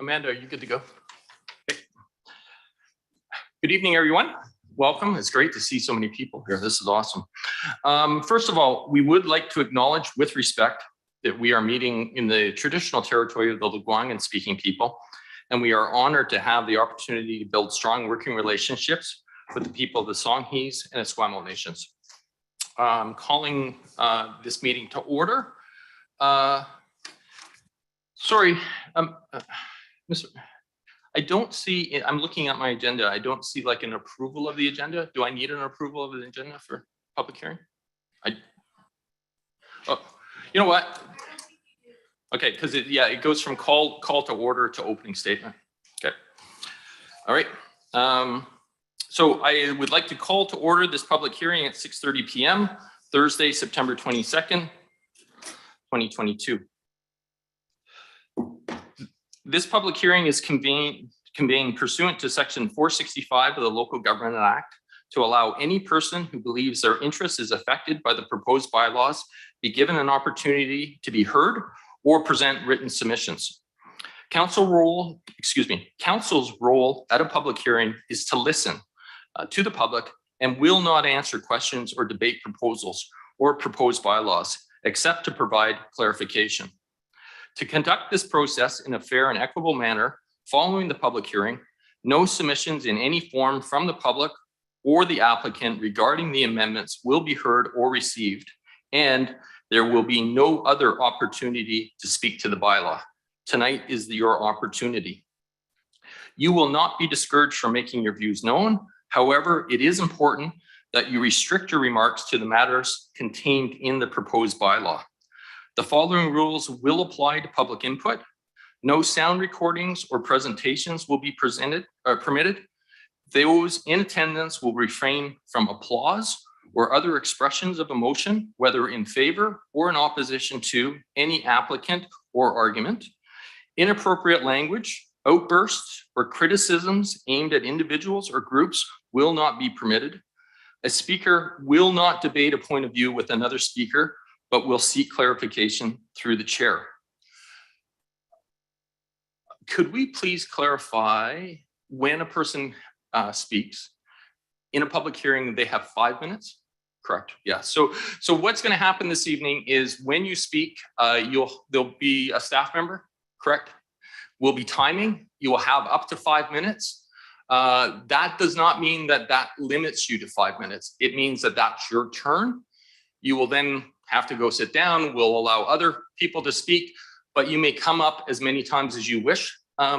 Amanda, are you good to go? Okay. Good evening, everyone. Welcome. It's great to see so many people here. This is awesome. First of all, we would like to acknowledge with respect that we are meeting in the traditional territory of the Lekwungen speaking people, and we are honored to have the opportunity to build strong working relationships with the people of the Songhees and Esquimalt nations. Calling this meeting to order. Sorry, Mr. I don't see, I'm looking at my agenda. I don't see like an approval of the agenda. Do I need an approval of the agenda for public hearing? Oh, you know what? Okay, because it goes from call to order to opening statement. Okay. All right. So I would like to call to order this public hearing at 6:30 p.m. Thursday, September 22nd, 2022. This public hearing is convened pursuant to Section 465 of the Local Government Act to allow any person who believes their interest is affected by the proposed bylaws be given an opportunity to be heard or present written submissions. Council's role at a public hearing is to listen to the public and will not answer questions or debate proposals or proposed bylaws, except to provide clarification. To conduct this process in a fair and equitable manner, following the public hearing, no submissions in any form from the public or the applicant regarding the amendments will be heard or received, and there will be no other opportunity to speak to the bylaw. Tonight is your opportunity. You will not be discouraged from making your views known. However, it is important that you restrict your remarks to the matters contained in the proposed bylaw. The following rules will apply to public input. No sound recordings or presentations will be permitted. Those in attendance will refrain from applause or other expressions of emotion, whether in favor or in opposition to any applicant or argument. Inappropriate language, outbursts, or criticisms aimed at individuals or groups will not be permitted. A speaker will not debate a point of view with another speaker, but will seek clarification through the chair. Could we please clarify when a person speaks in a public hearing, they have 5 minutes? Correct. Yeah. So what's going to happen this evening is when you speak, there'll be a staff member. Correct. We'll be timing. You will have up to 5 minutes. That does not mean that limits you to 5 minutes. It means that that's your turn. You will then have to go sit down. We'll allow other people to speak, but you may come up as many times as you wish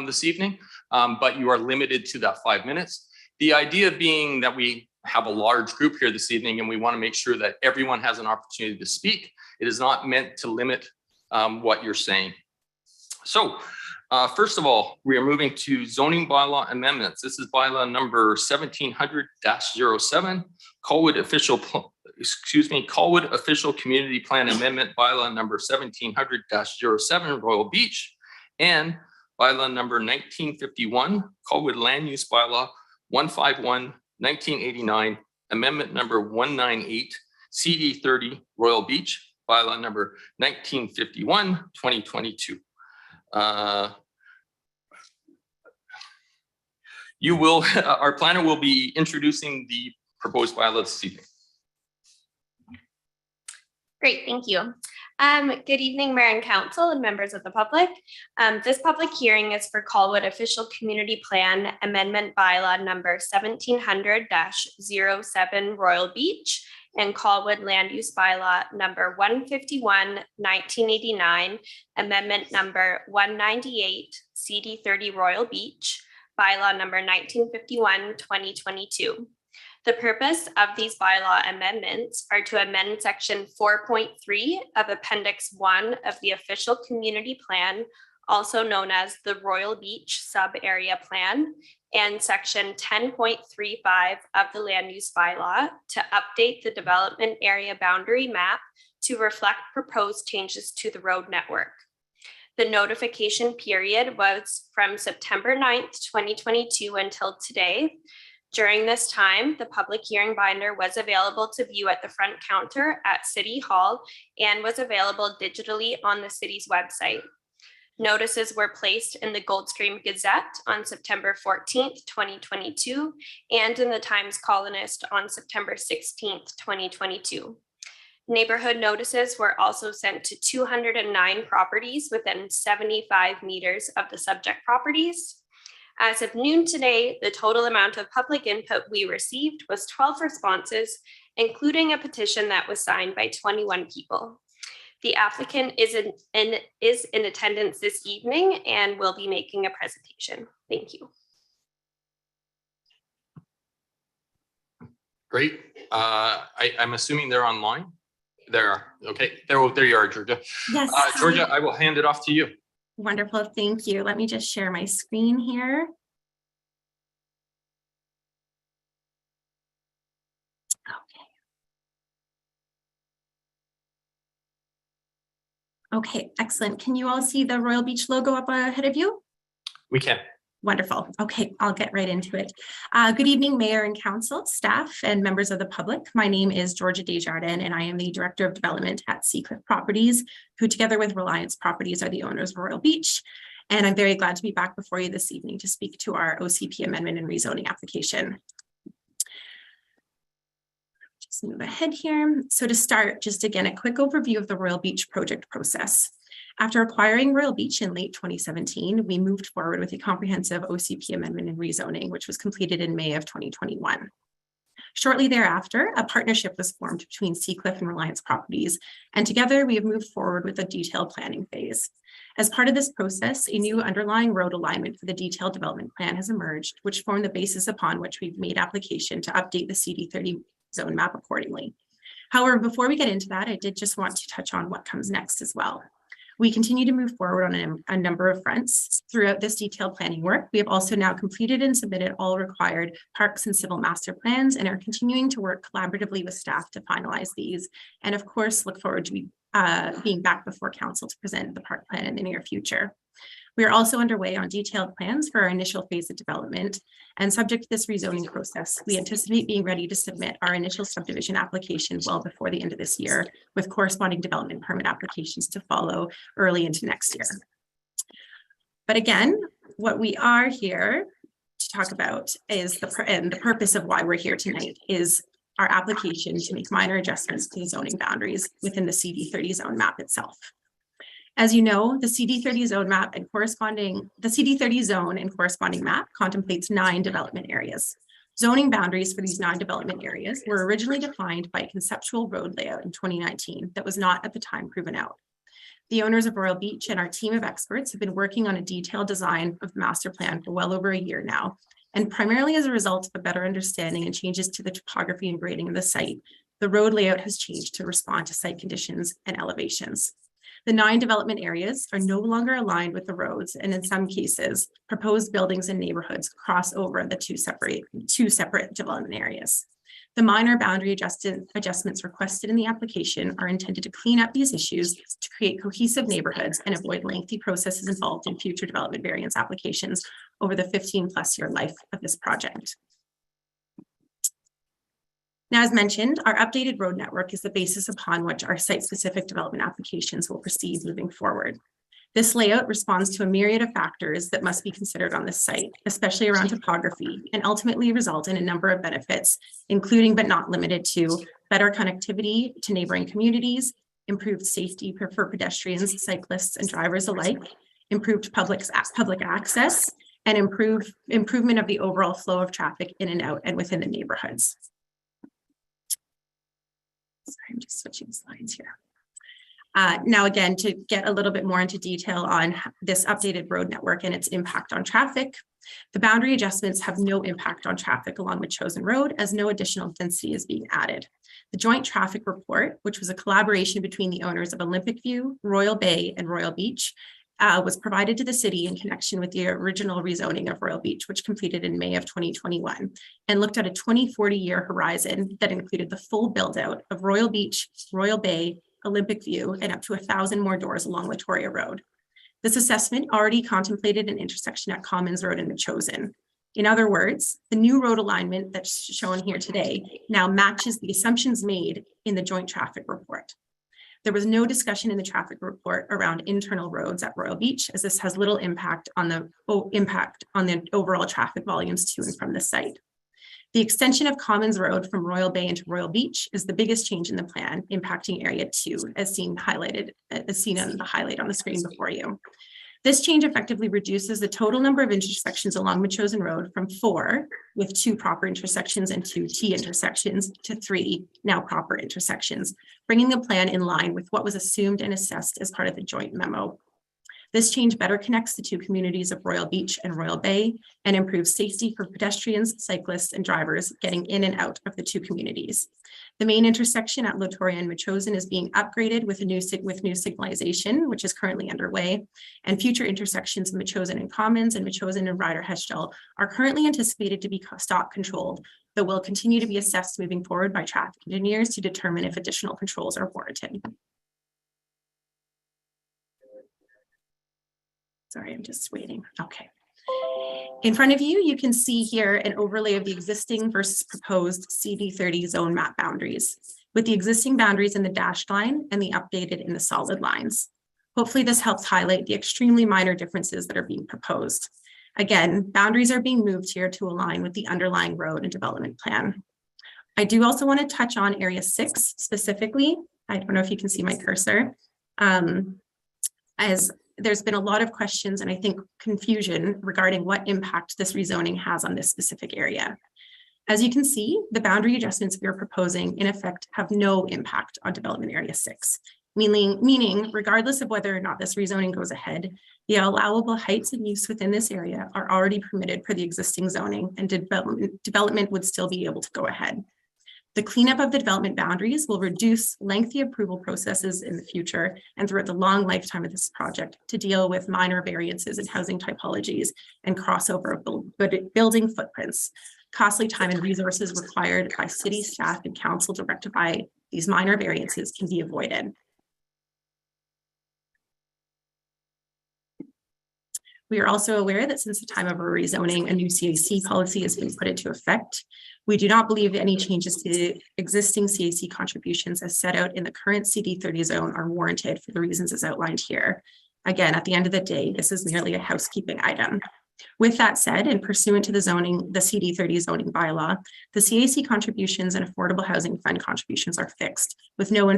this evening, but you are limited to that 5 minutes. The idea being that we have a large group here this evening and we want to make sure that everyone has an opportunity to speak. It is not meant to limit what you're saying. So first of all, we are moving to zoning bylaw amendments. This is bylaw number 1700-07, Colwood Official Community Plan Amendment bylaw number 1700-07, Royal Beach, and bylaw number 1951, Colwood Land Use Bylaw 151-1989, amendment number 198, CD30, Royal Beach, bylaw number 1951-2022. Our planner will be introducing the proposed bylaw this evening. Great, thank you. Good evening, Mayor and Council and members of the public. This public hearing is for Colwood Official Community Plan Amendment Bylaw number 1700-07 Royal Beach and Colwood Land Use Bylaw number 151-1989, Amendment number 198, CD30 Royal Beach, Bylaw number 1951-2022. The purpose of these bylaw amendments are to amend section 4.3 of Appendix 1 of the Official Community Plan, also known as the Royal Beach Sub-Area Plan, and section 10.35 of the Land Use Bylaw to update the development area boundary map to reflect proposed changes to the road network. The notification period was from September 9th, 2022 until today. During this time, the public hearing binder was available to view at the front counter at City Hall and was available digitally on the city's website. Notices were placed in the Goldstream Gazette on September 14th, 2022, and in the Times Colonist on September 16th, 2022. Neighborhood notices were also sent to 209 properties within 75 meters of the subject properties. As of noon today, the total amount of public input we received was 12 responses, including a petition that was signed by 21 people. The applicant is in attendance this evening and will be making a presentation. Thank you. Great. I'm assuming they're online. There. Okay. There you are, Georgia. Yes. Georgia, I will hand it off to you. Wonderful. Thank you. Let me just share my screen here. Okay, excellent. Can you all see the Royal Beach logo up ahead of you? We can. Wonderful. Okay, I'll get right into it. Good evening, Mayor and Council, staff, and members of the public. My name is Georgia Desjardins, and I am the Director of Development at Seacliff Properties, who together with Reliance Properties are the owners of Royal Beach. And I'm very glad to be back before you this evening to speak to our OCP amendment and rezoning application. Just move ahead here. So to start, just again, a quick overview of the Royal Beach project process. After acquiring Royal Beach in late 2017, we moved forward with a comprehensive OCP amendment and rezoning, which was completed in May of 2021. Shortly thereafter, a partnership was formed between Seacliff and Reliance Properties, and together we have moved forward with a detailed planning phase. As part of this process, a new underlying road alignment for the detailed development plan has emerged, which formed the basis upon which we've made application to update the CD30 zone map accordingly. However, before we get into that, I did just want to touch on what comes next as well. We continue to move forward on a number of fronts. Throughout this detailed planning work, we have also now completed and submitted all required parks and civil master plans and are continuing to work collaboratively with staff to finalize these. And of course, look forward to being back before council to present the park plan in the near future. We are also underway on detailed plans for our initial phase of development, and subject to this rezoning process, we anticipate being ready to submit our initial subdivision application well before the end of this year, with corresponding development permit applications to follow early into next year. But again, what we are here to talk about is the purpose of why we're here tonight is our application to make minor adjustments to the zoning boundaries within the CD30 zone map itself. As you know, the CD30 zone map and the CD30 zone and corresponding map contemplates 9 development areas. Zoning boundaries for these 9 development areas were originally defined by a conceptual road layout in 2019 that was not at the time proven out. The owners of Royal Beach and our team of experts have been working on a detailed design of the master plan for well over a year now. And primarily as a result of a better understanding and changes to the topography and grading of the site, the road layout has changed to respond to site conditions and elevations. The 9 development areas are no longer aligned with the roads, and in some cases, proposed buildings and neighborhoods cross over the two separate development areas. The minor boundary adjustments requested in the application are intended to clean up these issues to create cohesive neighborhoods and avoid lengthy processes involved in future development variance applications over the 15+ year life of this project. Now, as mentioned, our updated road network is the basis upon which our site-specific development applications will proceed moving forward. This layout responds to a myriad of factors that must be considered on this site, especially around topography, and ultimately result in a number of benefits, including but not limited to better connectivity to neighboring communities, improved safety for pedestrians, cyclists, and drivers alike, improved public access, and improvement of the overall flow of traffic in and out and within the neighborhoods. Sorry, I'm just switching slides here. Now, again, to get a little bit more into detail on this updated road network and its impact on traffic, the boundary adjustments have no impact on traffic along the chosen road as no additional density is being added. The joint traffic report, which was a collaboration between the owners of Olympic View, Royal Bay, and Royal Beach, was provided to the city in connection with the original rezoning of Royal Beach, which completed in May of 2021, and looked at a 20-40 year horizon that included the full build out of Royal Beach, Royal Bay, Olympic View, and up to 1,000 more doors along Latoria Road. This assessment already contemplated an intersection at Commons Road and the Chosen. In other words, the new road alignment that's shown here today now matches the assumptions made in the joint traffic report. There was no discussion in the traffic report around internal roads at Royal Beach, as this has little impact on the overall traffic volumes to and from the site. The extension of Commons Road from Royal Bay into Royal Beach is the biggest change in the plan, impacting Area 2, as seen on the highlight on the screen before you. This change effectively reduces the total number of intersections along Metchosin Road from 4, with 2 proper intersections and 2 T intersections, to 3 now proper intersections, bringing the plan in line with what was assumed and assessed as part of the joint memo. This change better connects the 2 communities of Royal Beach and Royal Bay and improves safety for pedestrians, cyclists, and drivers getting in and out of the 2 communities. The main intersection at Latoria and Metchosin is being upgraded with new signalization, which is currently underway, and future intersections of Metchosin and Commons and Metchosin and Ryder Heshdell are currently anticipated to be stop controlled, but will continue to be assessed moving forward by traffic engineers to determine if additional controls are warranted. Sorry, I'm just waiting. Okay. In front of you, you can see here an overlay of the existing versus proposed CD30 zone map boundaries, with the existing boundaries in the dashed line and the updated in the solid lines. Hopefully this helps highlight the extremely minor differences that are being proposed. Again, boundaries are being moved here to align with the underlying road and development plan. I do also want to touch on Area 6 specifically. I don't know if you can see my cursor. As there's been a lot of questions and I think confusion regarding what impact this rezoning has on this specific area. As you can see, the boundary adjustments we are proposing in effect have no impact on development area 6, meaning regardless of whether or not this rezoning goes ahead, the allowable heights and use within this area are already permitted per the existing zoning, and development would still be able to go ahead. The cleanup of the development boundaries will reduce lengthy approval processes in the future and throughout the long lifetime of this project to deal with minor variances in housing typologies and crossover of building footprints. Costly time and resources required by city staff and council to rectify these minor variances can be avoided. We are also aware that since the time of our rezoning, a new CAC policy has been put into effect. We do not believe any changes to the existing CAC contributions as set out in the current CD30 zone are warranted for the reasons as outlined here. Again, at the end of the day, this is merely a housekeeping item. With that said, and pursuant to the CD30 zoning bylaw, the CAC contributions and affordable housing fund contributions are fixed with no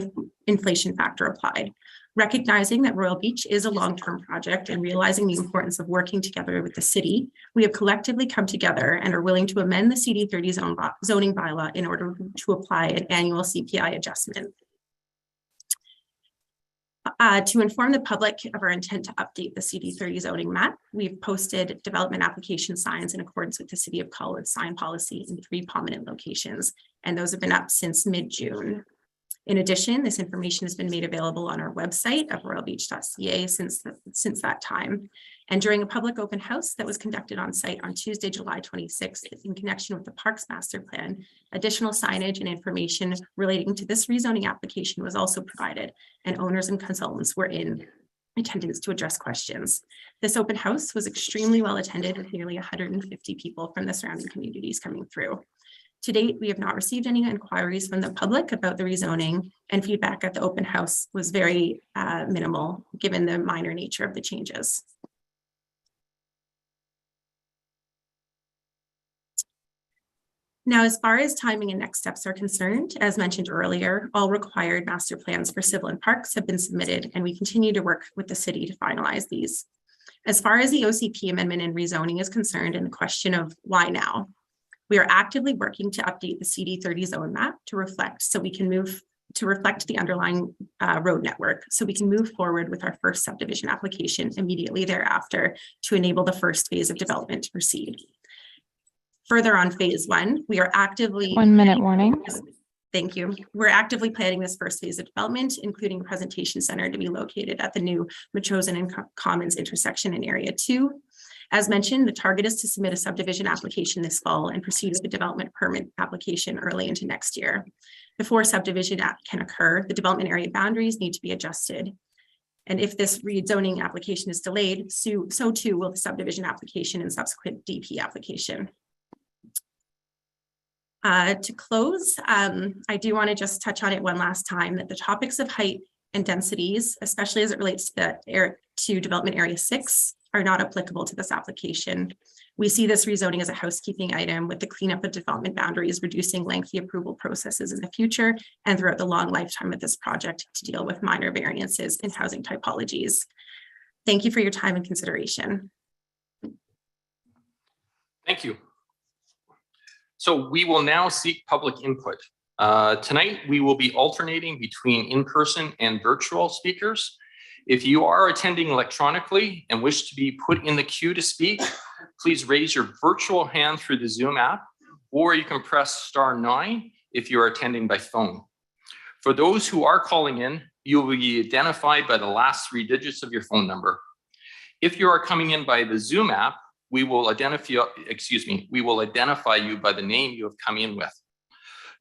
inflation factor applied. Recognizing that Royal Beach is a long-term project and realizing the importance of working together with the city, we have collectively come together and are willing to amend the CD30 zoning bylaw in order to apply an annual CPI adjustment. To inform the public of our intent to update the CD30 zoning map, we've posted development application signs in accordance with the City of Colwood sign policy in 3 prominent locations, and those have been up since mid-June. In addition, this information has been made available on our website of royalbeach.ca since that time. And during a public open house that was conducted on site on Tuesday, July 26th, in connection with the Parks Master Plan, additional signage and information relating to this rezoning application was also provided, and owners and consultants were in attendance to address questions. This open house was extremely well attended with nearly 150 people from the surrounding communities coming through. To date, we have not received any inquiries from the public about the rezoning, and feedback at the open house was very minimal given the minor nature of the changes. Now, as far as timing and next steps are concerned, as mentioned earlier, all required master plans for civil and parks have been submitted, and we continue to work with the city to finalize these. As far as the OCP amendment and rezoning is concerned, and the question of why now, we are actively working to update the CD30 zone map to reflect the underlying road network, so we can move forward with our first subdivision application immediately thereafter to enable the first phase of development to proceed. Further on phase 1, we are actively— 1 minute warning. Thank you. We're actively planning this first phase of development, including a presentation center to be located at the new Metchosin and Commons intersection in Area 2. As mentioned, the target is to submit a subdivision application this fall and proceed with the development permit application early into next year. Before subdivision can occur, the development area boundaries need to be adjusted. And if this rezoning application is delayed, so too will the subdivision application and subsequent DP application. To close, I do want to just touch on it one last time, that the topics of height and densities, especially as it relates to development area 6, are not applicable to this application. We see this rezoning as a housekeeping item with the cleanup of development boundaries, reducing lengthy approval processes in the future and throughout the long lifetime of this project to deal with minor variances in housing typologies. Thank you for your time and consideration. Thank you. So we will now seek public input. Tonight, we will be alternating between in-person and virtual speakers. If you are attending electronically and wish to be put in the queue to speak, please raise your virtual hand through the Zoom app, or you can press *9 if you're attending by phone. For those who are calling in, you will be identified by the last 3 digits of your phone number. If you are coming in by the Zoom app, we will identify you by the name you have come in with.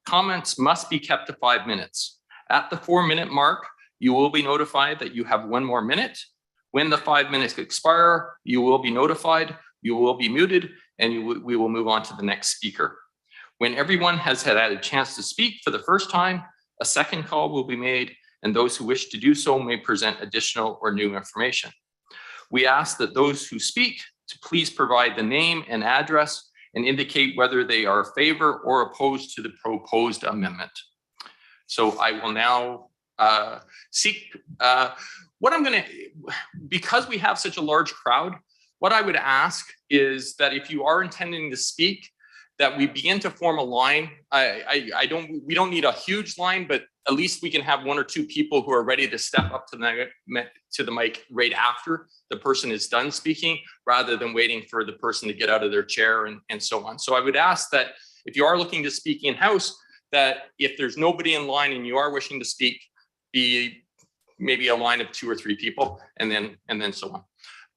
Comments must be kept to 5 minutes. At the 4-minute mark, you will be notified that you have 1 more minute. When the 5 minutes expire, you will be notified, you will be muted, and we will move on to the next speaker. When everyone has had a chance to speak for the first time, a second call will be made, and those who wish to do so may present additional or new information. We ask that those who speak to please provide the name and address and indicate whether they are in favor or opposed to the proposed amendment. So I will now seek because we have such a large crowd, what I would ask is that if you are intending to speak, that we begin to form a line. We don't need a huge line, but at least we can have 1 or 2 people who are ready to step up to the mic right after the person is done speaking, rather than waiting for the person to get out of their chair and so on. So I would ask that if you are looking to speak in-house, that if there's nobody in line and you are wishing to speak, be maybe a line of 2 or 3 people, and then so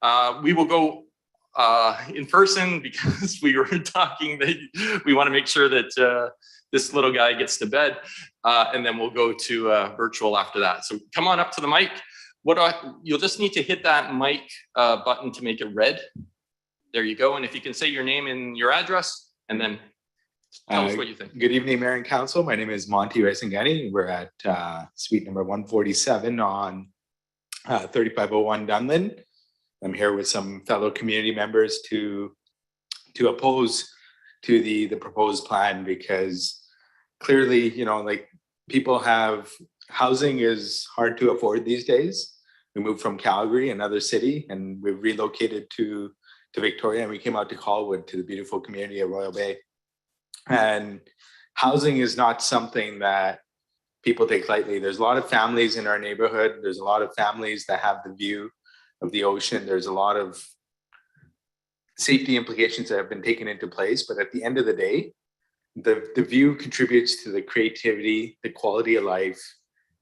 on. We will go in person because we were talking that we want to make sure that this little guy gets to bed, and then we'll go to virtual after that. So come on up to the mic. You'll just need to hit that mic button to make it red. There you go. And if you can say your name and your address, and then tell us what you think. Good evening, Mayor and Council. My name is Monty Resingani. We're at suite number 147 on 3501 Dunlin. I'm here with some fellow community members to oppose to the proposed plan, because clearly, like, people have housing is hard to afford these days. We moved from Calgary, another city, and we've relocated to Victoria, and we came out to Colwood, to the beautiful community of Royal Bay. And housing is not something that people take lightly. There's a lot of families in our neighborhood. There's a lot of families that have the view of the ocean. There's a lot of safety implications that have been taken into place. But at the end of the day, the view contributes to the creativity, the quality of life.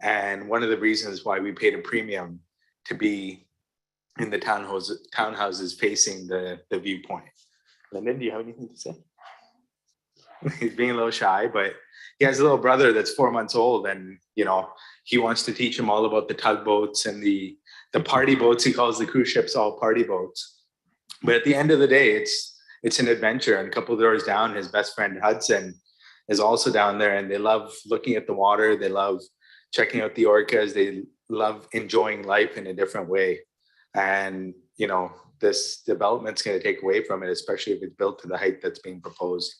And one of the reasons why we paid a premium to be in the townhouses facing the viewpoint. Lyndon, do you have anything to say? He's being a little shy, but he has a little brother that's 4 months old, and he wants to teach him all about the tugboats and the party boats. He calls the cruise ships all party boats. But at the end of the day, it's an adventure. And a couple of doors down, his best friend Hudson is also down there, and they love looking at the water. They love checking out the orcas. They love enjoying life in a different way. And this development's going to take away from it, especially if it's built to the height that's being proposed.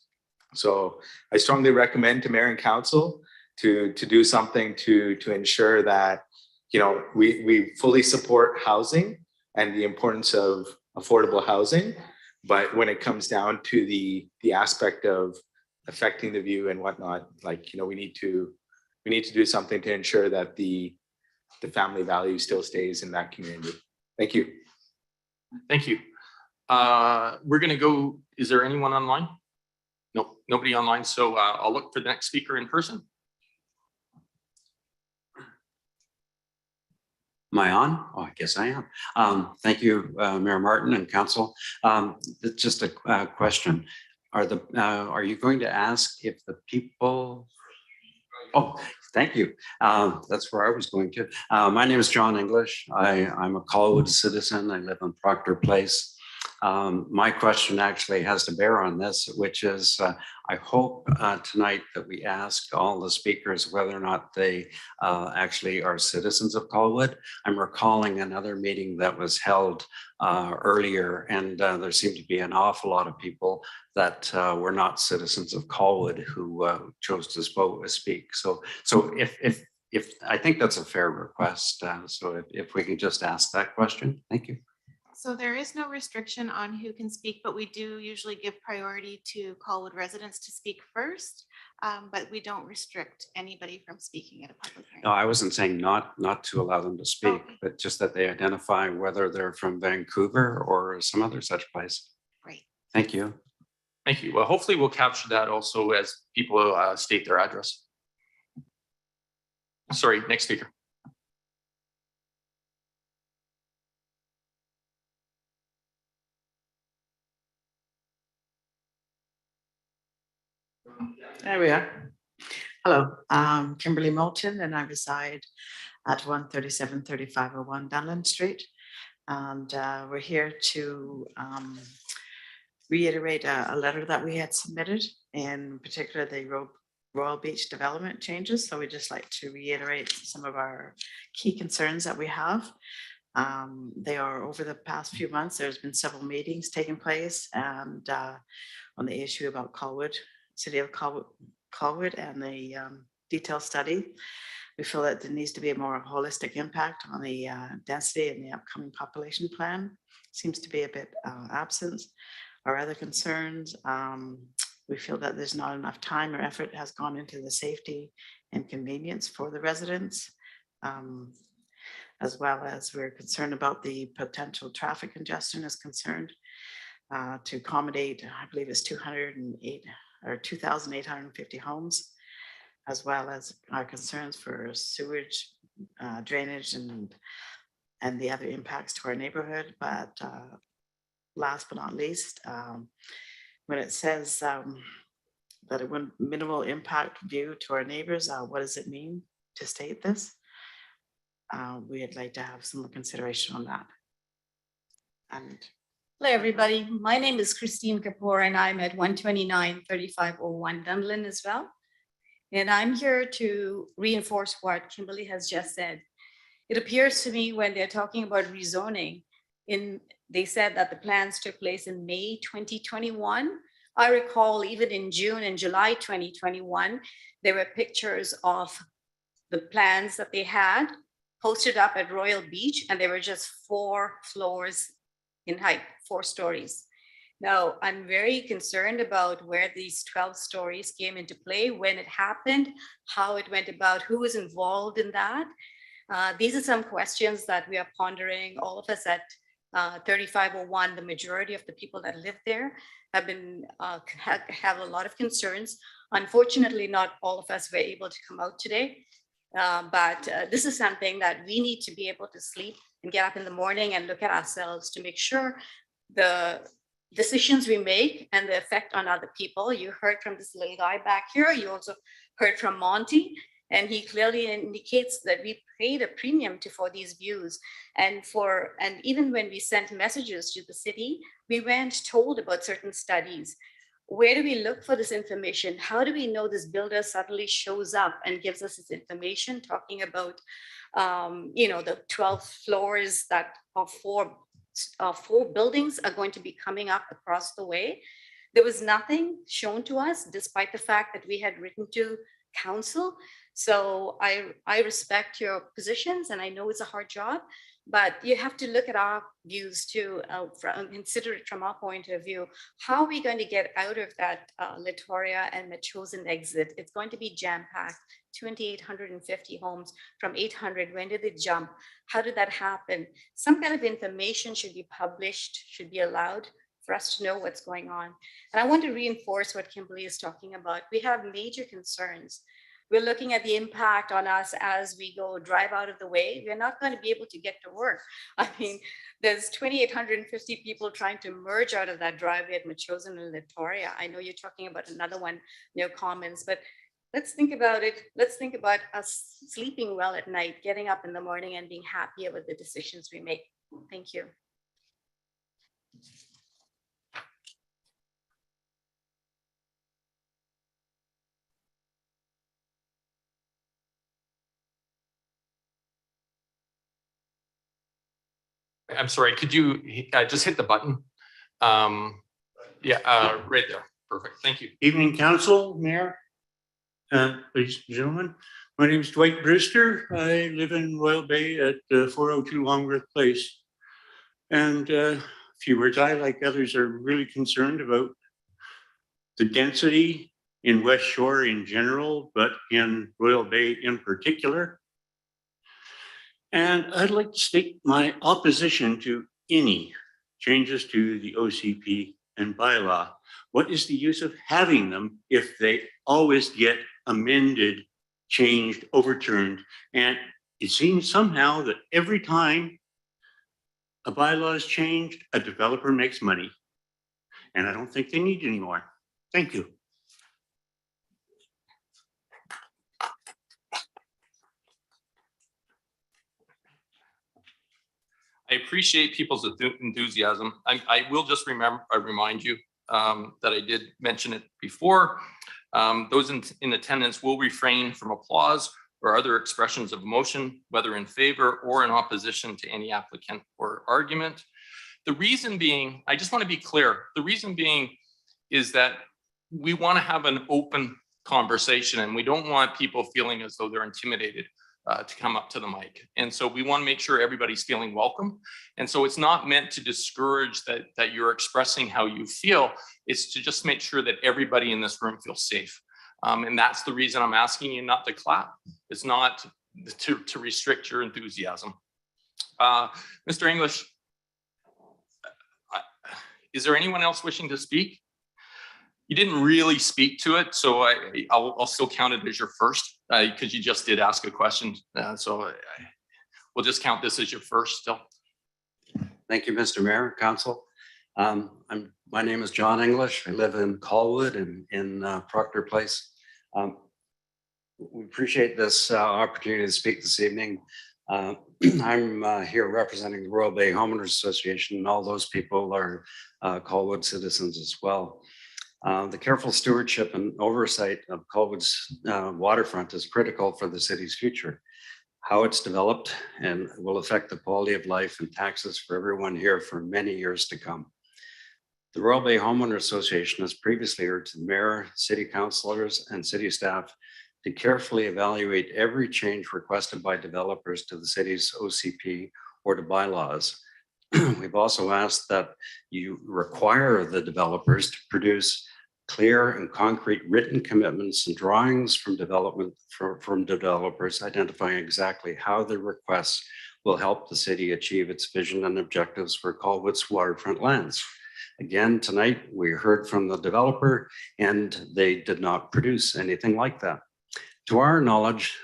So I strongly recommend to Mayor and Council to do something to ensure that we fully support housing and the importance of affordable housing. But when it comes down to the aspect of affecting the view and whatnot, we need to do something to ensure that the family value still stays in that community. Thank you. Thank you. We're going to go. Is there anyone online? Nope, nobody online. So I'll look for the next speaker in person. Am I on? Oh, I guess I am. Thank you, Mayor Martin and Council. Just a question. Are you going to ask if the people? Oh, thank you. That's where I was going to. My name is John English. I'm a Colwood citizen. I live on Proctor Place. My question actually has to bear on this, which is, I hope tonight that we ask all the speakers whether or not they actually are citizens of Colwood. I'm recalling another meeting that was held earlier, and there seemed to be an awful lot of people that were not citizens of Colwood who chose to speak. So if I think that's a fair request. So if we can just ask that question, thank you. So there is no restriction on who can speak, but we do usually give priority to Colwood residents to speak first. But we don't restrict anybody from speaking at a public hearing. No, I wasn't saying not to allow them to speak, Okay. but just that they identify whether they're from Vancouver or some other such place. Great. Thank you. Thank you. Well, hopefully we'll capture that also as people state their address. Sorry, next speaker. There we are. Hello, I'm Kimberly Moulton and I reside at 137-3501 Dunlin Street. And we're here to reiterate a letter that we had submitted, in particular the Royal Beach development changes. So we'd just like to reiterate some of our key concerns that we have. They are over the past few months, there's been several meetings taking place and on the issue about Colwood, City of Colwood and the detailed study. We feel that there needs to be a more holistic impact on the density in the upcoming population plan. Seems to be a bit absent. Our other concerns, we feel that there's not enough time or effort has gone into the safety and convenience for the residents, as well as we're concerned about the potential traffic congestion is concerned to accommodate, I believe it's 208 or 2,850 homes, as well as our concerns for sewage, drainage, and the other impacts to our neighborhood. But last but not least, when it says that it would minimal impact view to our neighbors, what does it mean to state this? We'd like to have some consideration on that. And hello, everybody. My name is Christine Kapoor, and I'm at 129-3501 Dunlin as well. And I'm here to reinforce what Kimberly has just said. It appears to me when they're talking about rezoning, they said that the plans took place in May 2021. I recall even in June and July 2021, there were pictures of the plans that they had posted up at Royal Beach, and they were just 4 floors in height, 4 stories. Now, I'm very concerned about where these 12 stories came into play, when it happened, how it went about, who was involved in that. These are some questions that we are pondering. All of us at 3501, the majority of the people that live there have a lot of concerns. Unfortunately, not all of us were able to come out today. But this is something that we need to be able to sleep and get up in the morning and look at ourselves to make sure the decisions we make and the effect on other people. You heard from this little guy back here. You also heard from Monty, and he clearly indicates that we paid a premium for these views. And even when we sent messages to the city, we weren't told about certain studies. Where do we look for this information? How do we know this builder suddenly shows up and gives us this information talking about, the 12 floors that are 4 buildings are going to be coming up across the way? There was nothing shown to us, despite the fact that we had written to council. So I respect your positions, and I know it's a hard job, but you have to look at our views too, consider it from our point of view. How are we going to get out of that Latoria and Metchosin exit? It's going to be jam-packed, 2,850 homes from 800. When did it jump? How did that happen? Some kind of information should be published, should be allowed for us to know what's going on. And I want to reinforce what Kimberly is talking about. We have major concerns. We're looking at the impact on us as we go drive out of the way. We're not going to be able to get to work. I mean, there's 2,850 people trying to merge out of that driveway at Metchosin and Latoria. I know you're talking about another one near Commons, but let's think about it. Let's think about us sleeping well at night, getting up in the morning and being happy about the decisions we make. Thank you. I'm sorry, could you just hit the button? Yeah, right there. Perfect. Thank you. Evening, council, mayor, ladies and gentlemen. My name is Dwight Brewster. I live in Royal Bay at 402 Longworth Place. And a few words, I, like others, are really concerned about the density in West Shore in general, but in Royal Bay in particular. And I'd like to state my opposition to any changes to the OCP and bylaw. What is the use of having them if they always get amended, changed, overturned? And it seems somehow that every time a bylaw is changed, a developer makes money. And I don't think they need any more. Thank you. I appreciate people's enthusiasm. I will just remind you that I did mention it before. Those in attendance will refrain from applause or other expressions of emotion, whether in favor or in opposition to any applicant or argument. The reason being, I just want to be clear, the reason being is that we want to have an open conversation and we don't want people feeling as though they're intimidated to come up to the mic. And so we want to make sure everybody's feeling welcome. And so it's not meant to discourage that you're expressing how you feel. It's to just make sure that everybody in this room feels safe. And that's the reason I'm asking you not to clap. It's not to restrict your enthusiasm. Mr. English, is there anyone else wishing to speak? You didn't really speak to it, so I'll still count it as your first because you just did ask a question. We'll just count this as your first still. Thank you, Mr. Mayor, Council. My name is John English. I live in Colwood and in Proctor Place. We appreciate this opportunity to speak this evening. I'm here representing the Royal Bay Homeowners Association, and all those people are Colwood citizens as well. The careful stewardship and oversight of Colwood's waterfront is critical for the city's future. How it's developed and will affect the quality of life and taxes for everyone here for many years to come. The Royal Bay Homeowners Association has previously urged the mayor, city councilors, and city staff to carefully evaluate every change requested by developers to the city's OCP or to bylaws. We've also asked that you require the developers to produce clear and concrete written commitments and drawings from developers identifying exactly how the requests will help the city achieve its vision and objectives for Colwood's waterfront lands. Again, tonight we heard from the developer and they did not produce anything like that. To our knowledge,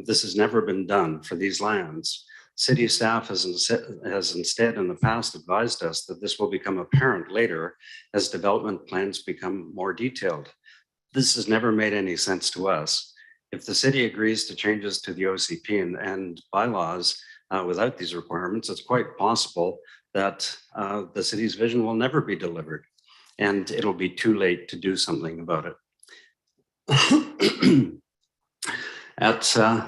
this has never been done for these lands. City staff has instead in the past advised us that this will become apparent later as development plans become more detailed. This has never made any sense to us. If the city agrees to changes to the OCP and bylaws without these requirements, it's quite possible that the city's vision will never be delivered and it'll be too late to do something about it. At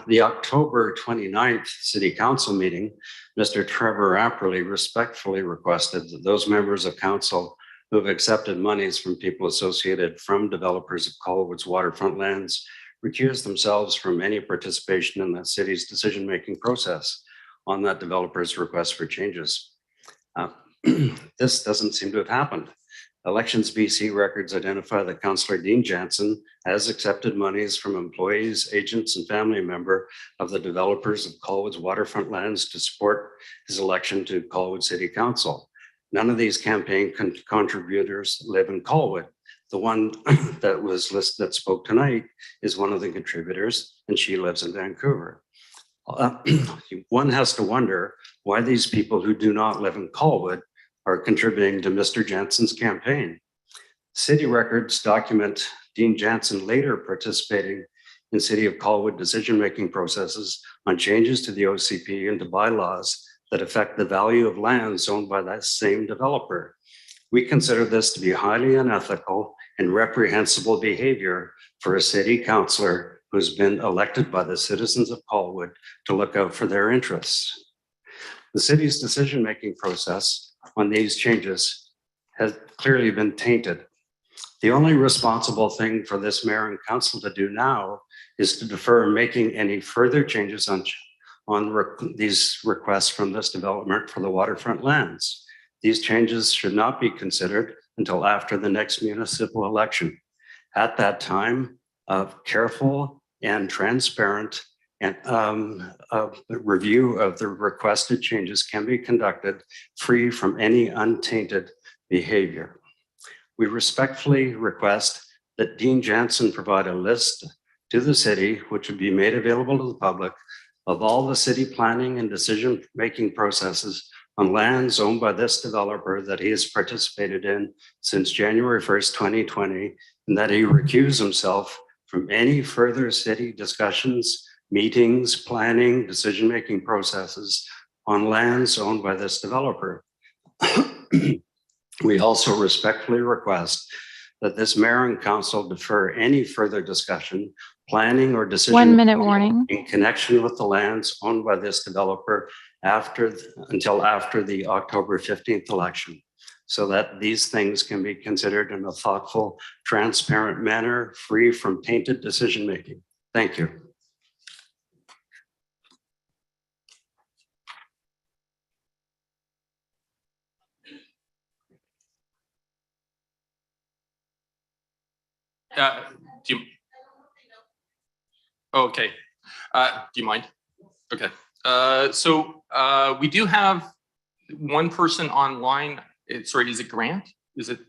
the October 29th City Council meeting, Mr. Trevor Apperly respectfully requested that those members of council who have accepted monies from people associated from developers of Colwood's waterfront lands recuse themselves from any participation in the city's decision-making process on that developer's request for changes. This doesn't seem to have happened. Elections BC records identify that Councillor Dean Jansen has accepted monies from employees, agents, and family member of the developers of Colwood's waterfront lands to support his election to Colwood City Council. None of these campaign contributors live in Colwood. The one that was listed that spoke tonight is one of the contributors, and she lives in Vancouver. One has to wonder why these people who do not live in Colwood are contributing to Mr. Jansen's campaign. City records document Dean Jansen later participating in City of Colwood decision-making processes on changes to the OCP and to bylaws that affect the value of lands owned by that same developer. We consider this to be highly unethical and reprehensible behavior for a city councillor who's been elected by the citizens of Colwood to look out for their interests. The city's decision-making process on these changes has clearly been tainted. The only responsible thing for this mayor and council to do now is to defer making any further changes on these requests from this development for the waterfront lands. These changes should not be considered until after the next municipal election. At that time, a careful and transparent and review of the requested changes can be conducted free from any untainted behavior. We respectfully request that Dean Jansen provide a list to the city, which would be made available to the public, of all the city planning and decision-making processes on lands owned by this developer that he has participated in since January 1st, 2020, and that he recuse himself from any further city discussions, meetings, planning, decision-making processes on lands owned by this developer. We also respectfully request that this mayor and council defer any further discussion, planning, or decision 1 minute warning. in connection with the lands owned by this developer until after the October 15th election, so that these things can be considered in a thoughtful, transparent manner, free from tainted decision-making. Thank you. Do you? Okay. Do you mind? Okay. We do have one person online. Sorry, is it Grant? Is it?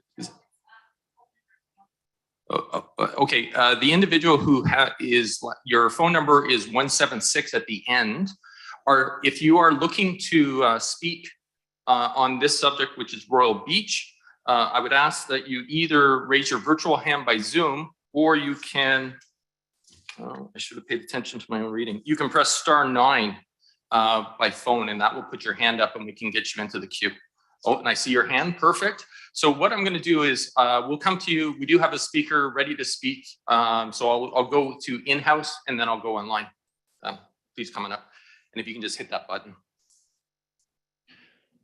Okay. The individual who is your phone number is 176 at the end. If you are looking to speak on this subject, which is Royal Beach, I would ask that you either raise your virtual hand by Zoom, or you can, I should have paid attention to my own reading. You can press *9 by phone, and that will put your hand up and we can get you into the queue. Oh, and I see your hand, perfect. So what I'm gonna do is we'll come to you. We do have a speaker ready to speak. So I'll go to in-house and then I'll go online. Please come on up. And if you can just hit that button.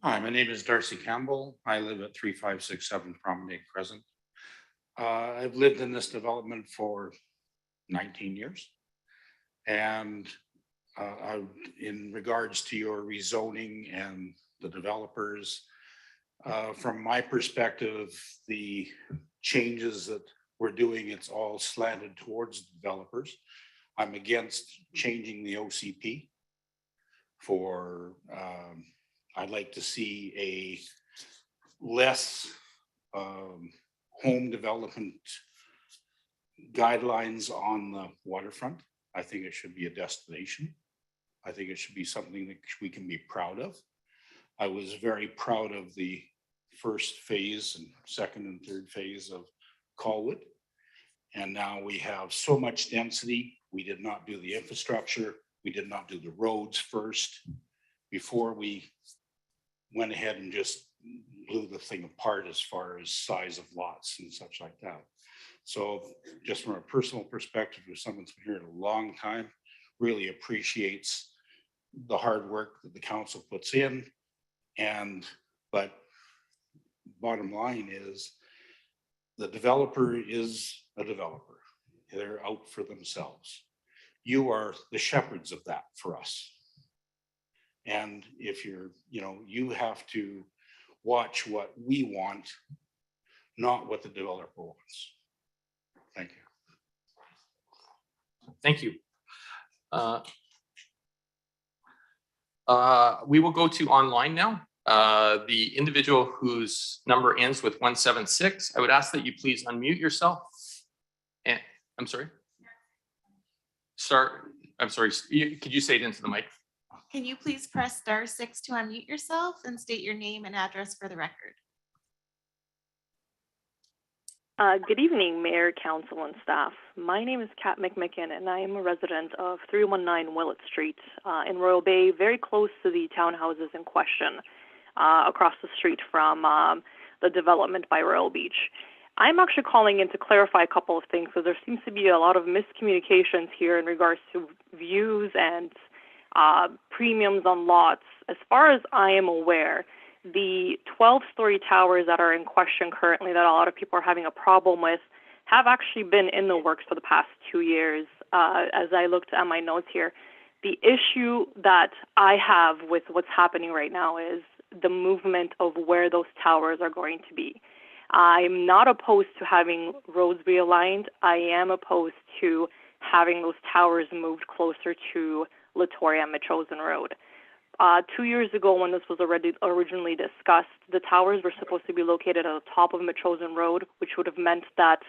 Hi, my name is Darcy Campbell. I live at 3567 Promenade Crescent. I've lived in this development for 19 years. And in regards to your rezoning and the developers, from my perspective, the changes that we're doing, it's all slanted towards developers. I'm against changing the OCP for, I'd like to see a less home development guidelines on the waterfront. I think it should be a destination. I think it should be something that we can be proud of. I was very proud of the first phase and second and third phase of Colwood. And now we have so much density. We did not do the infrastructure. We did not do the roads first before we went ahead and just blew the thing apart as far as size of lots and such like that. So just from a personal perspective, if someone's been here a long time, really appreciates the hard work that the council puts in. But bottom line is the developer is a developer. They're out for themselves. You are the shepherds of that for us. And if you're, you have to watch what we want, not what the developer wants. Thank you. Thank you. We will go to online now. The individual whose number ends with 176, I would ask that you please unmute yourself. And I'm sorry. I'm sorry. Could you say it into the mic? Can you please press *6 to unmute yourself and state your name and address for the record? Good evening, Mayor, Council, and staff. My name is Kat McMicken, and I am a resident of 319 Willett Street in Royal Bay, very close to the townhouses in question, across the street from the development by Royal Beach. I'm actually calling in to clarify a couple of things, because there seems to be a lot of miscommunications here in regards to views and premiums on lots As far as I am aware, the 12-story towers that are in question currently that a lot of people are having a problem with have actually been in the works for the past 2 years. As I looked at my notes here, the issue that I have with what's happening right now is the movement of where those towers are going to be. I'm not opposed to having roads realigned. I am opposed to having those towers moved closer to Latoria and Metrozen Road. 2 years ago, when this was already originally discussed, the towers were supposed to be located at the top of Metrozen Road, which would have meant that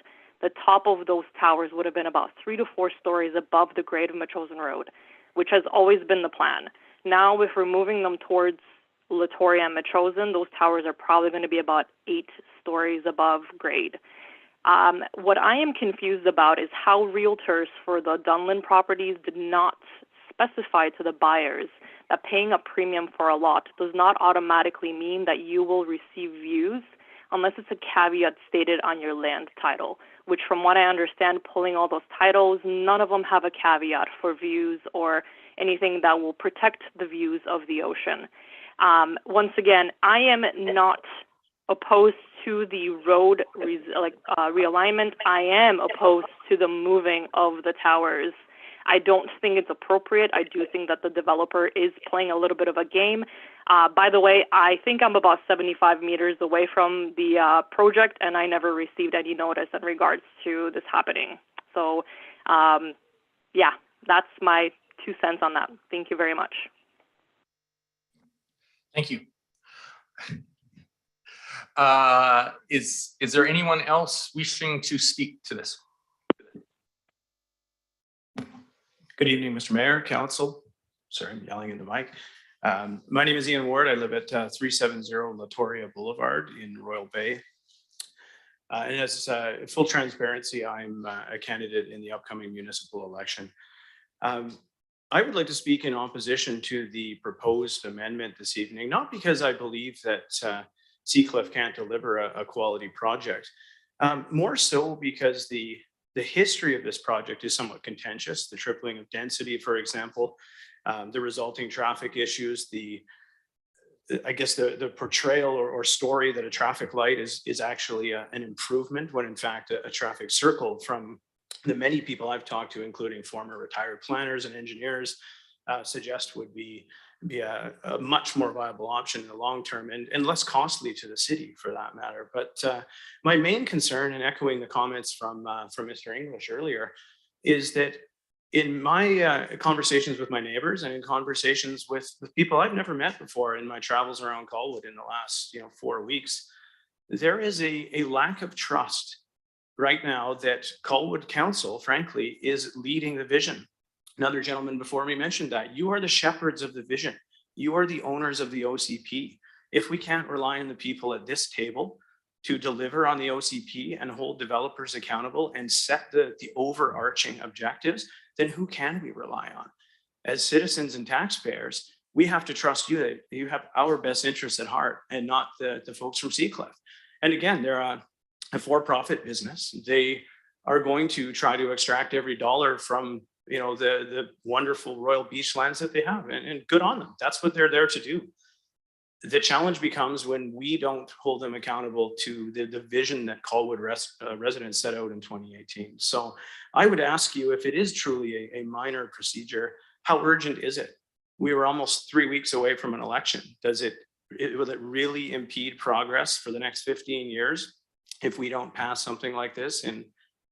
the top of those towers would have been about 3 to 4 stories above the grade of Metrozen Road, which has always been the plan. Now, if we're moving them towards Latoria and Metrozen, those towers are probably going to be about 8 stories above grade. What I am confused about is how realtors for the Dunlin properties did not specify to the buyers that paying a premium for a lot does not automatically mean that you will receive views unless it's a caveat stated on your land title, which from what I understand, pulling all those titles, none of them have a caveat for views or anything that will protect the views of the ocean. Once again, I am not opposed to the road realignment. I am opposed to the moving of the towers. I don't think it's appropriate. I do think that the developer is playing a little bit of a game. By the way, I think I'm about 75 meters away from the project, and I never received any notice in regards to this happening. So, yeah, that's my 2 cents on that. Thank you very much. Thank you. Is there anyone else wishing to speak to this? Good evening, Mr. Mayor, Council. Sorry, I'm yelling in the mic. My name is Ian Ward. I live at 370 Latoria Boulevard in Royal Bay. And as full transparency, I'm a candidate in the upcoming municipal election. I would like to speak in opposition to the proposed amendment this evening, not because I believe that Seacliff can't deliver a quality project, more so because the history of this project is somewhat contentious. The tripling of density, for example, the resulting traffic issues, I guess the portrayal or story that a traffic light is actually an improvement when in fact a traffic circle, from the many people I've talked to, including former retired planners and engineers, suggest would be a much more viable option in the long term and less costly to the city for that matter. But my main concern, and echoing the comments from Mr. English earlier, is that in my conversations with my neighbors and in conversations with people I've never met before in my travels around Colwood in the last 4 weeks, there is a lack of trust right now that Colwood Council, frankly, is leading the vision. Another gentleman before me mentioned that. You are the shepherds of the vision. You are the owners of the OCP. If we can't rely on the people at this table to deliver on the OCP and hold developers accountable and set the overarching objectives, then who can we rely on? As citizens and taxpayers, we have to trust you that you have our best interests at heart and not the folks from Seacliff. And again, they're a for-profit business. They are going to try to extract every dollar from the wonderful Royal Beach lands that they have, and good on them. That's what they're there to do. The challenge becomes when we don't hold them accountable to the vision that Colwood residents set out in 2018. So I would ask you, if it is truly a minor procedure, how urgent is it? We were almost 3 weeks away from an election. Will it really impede progress for the next 15 years if we don't pass something like this in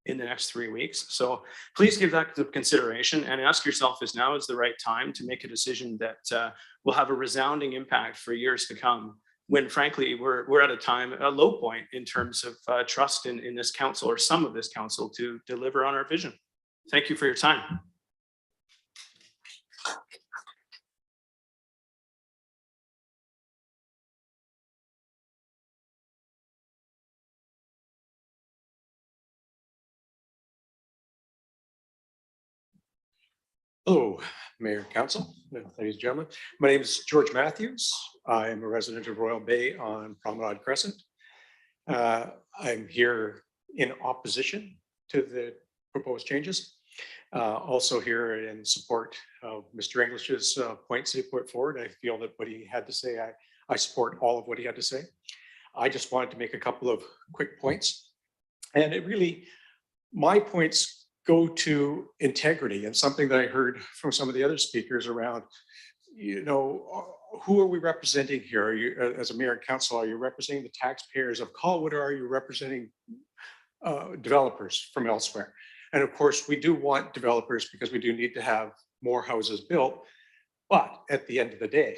the next 3 weeks? So please give that the consideration and ask yourself if now is the right time to make a decision that will have a resounding impact for years to come, when frankly we're at a low point in terms of trust in this council, or some of this council, to deliver on our vision. Thank you for your time. Hello, Mayor, Council, ladies and gentlemen. My name is George Matthews. I am a resident of Royal Bay on Promenade Crescent. I'm here in opposition to the proposed changes. Also here in support of Mr. English's points he put forward. I feel that what he had to say, I support all of what he had to say. I just wanted to make a couple of quick points. And it really, my points go to integrity, and something that I heard from some of the other speakers around, you know, who are we representing here? Are you, as a mayor and council, are you representing the taxpayers of Colwood, or are you representing developers from elsewhere? And of course, we do want developers because we do need to have more houses built. But at the end of the day,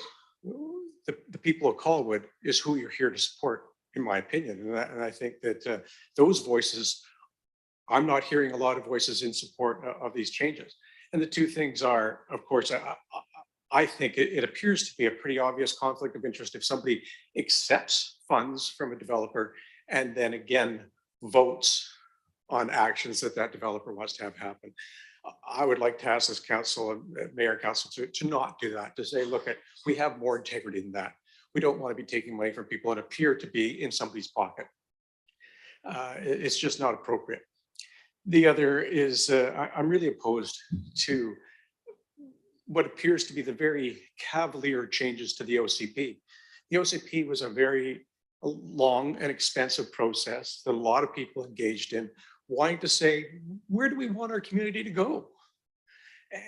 the people of Colwood is who you're here to support, in my opinion. And I think that those voices, I'm not hearing a lot of voices in support of these changes. And the two things are, of course, I think it appears to be a pretty obvious conflict of interest if somebody accepts funds from a developer and then again votes on actions that developer wants to have happen. I would like to ask this council and mayor and council to not do that, to say, look, we have more integrity than that. We don't want to be taking money from people that appear to be in somebody's pocket. It's just not appropriate. The other is I'm really opposed to what appears to be the very cavalier changes to the OCP. The OCP was a very long and expensive process that a lot of people engaged in, wanting to say, where do we want our community to go?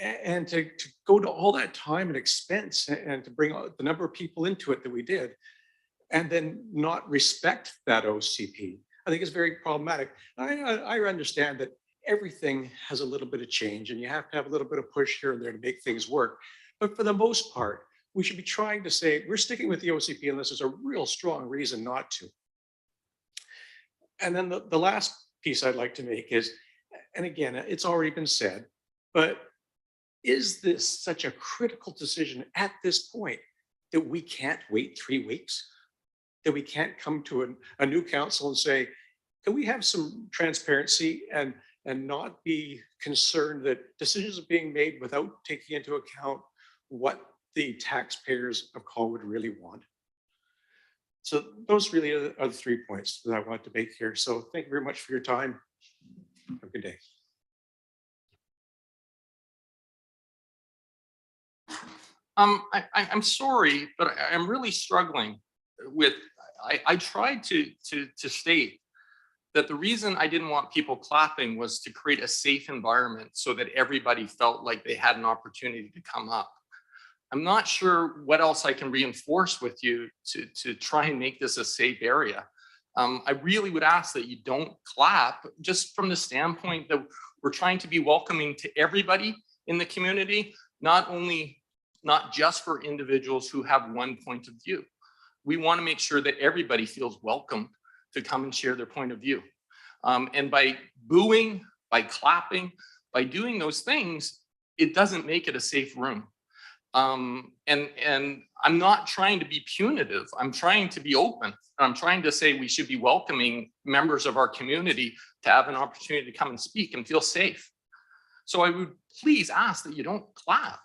And to go to all that time and expense and to bring the number of people into it that we did, and then not respect that OCP, I think is very problematic. I understand that everything has a little bit of change and you have to have a little bit of push here and there to make things work. But for the most part, we should be trying to say, we're sticking with the OCP unless there's a real strong reason not to. And then the last piece I'd like to make is, and again, it's already been said, but is this such a critical decision at this point that we can't wait 3 weeks? That we can't come to a new council and say, can we have some transparency and not be concerned that decisions are being made without taking into account what the taxpayers of Colwood really want? So those really are the 3 points that I want to make here. So thank you very much for your time. Have a good day. I'm sorry, but I'm really struggling with, I tried to state that the reason I didn't want people clapping was to create a safe environment so that everybody felt like they had an opportunity to come up. I'm not sure what else I can reinforce with you to try and make this a safe area. I really would ask that you don't clap, just from the standpoint that we're trying to be welcoming to everybody in the community, not just for individuals who have one point of view. We want to make sure that everybody feels welcome to come and share their point of view. And by booing, by clapping, by doing those things, it doesn't make it a safe room. And I'm not trying to be punitive. I'm trying to be open. I'm trying to say we should be welcoming members of our community to have an opportunity to come and speak and feel safe. So I would please ask that you don't clap.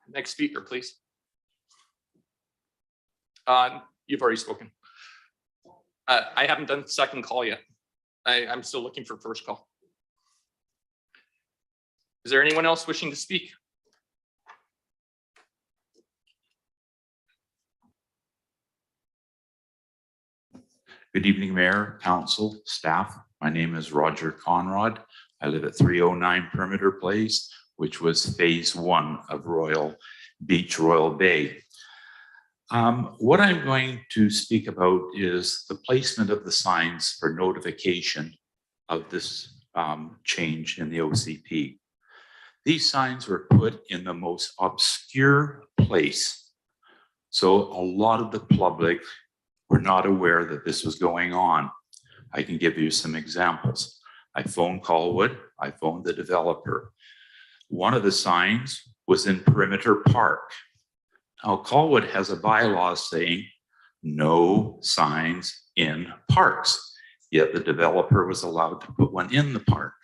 Next speaker, please. You've already spoken. I haven't done second call yet. I'm still looking for first call. Is there anyone else wishing to speak? Good evening, Mayor, Council, staff. My name is Roger Conrad. I live at 309 Perimeter Place, which was phase 1 of Royal Beach, Royal Bay. What I'm going to speak about is the placement of the signs for notification of this change in the OCP. These signs were put in the most obscure place. So a lot of the public were not aware that this was going on. I can give you some examples. I phoned Colwood, I phoned the developer. One of the signs was in Perimeter Park. Now, Colwood has a bylaw saying no signs in parks, yet the developer was allowed to put one in the park.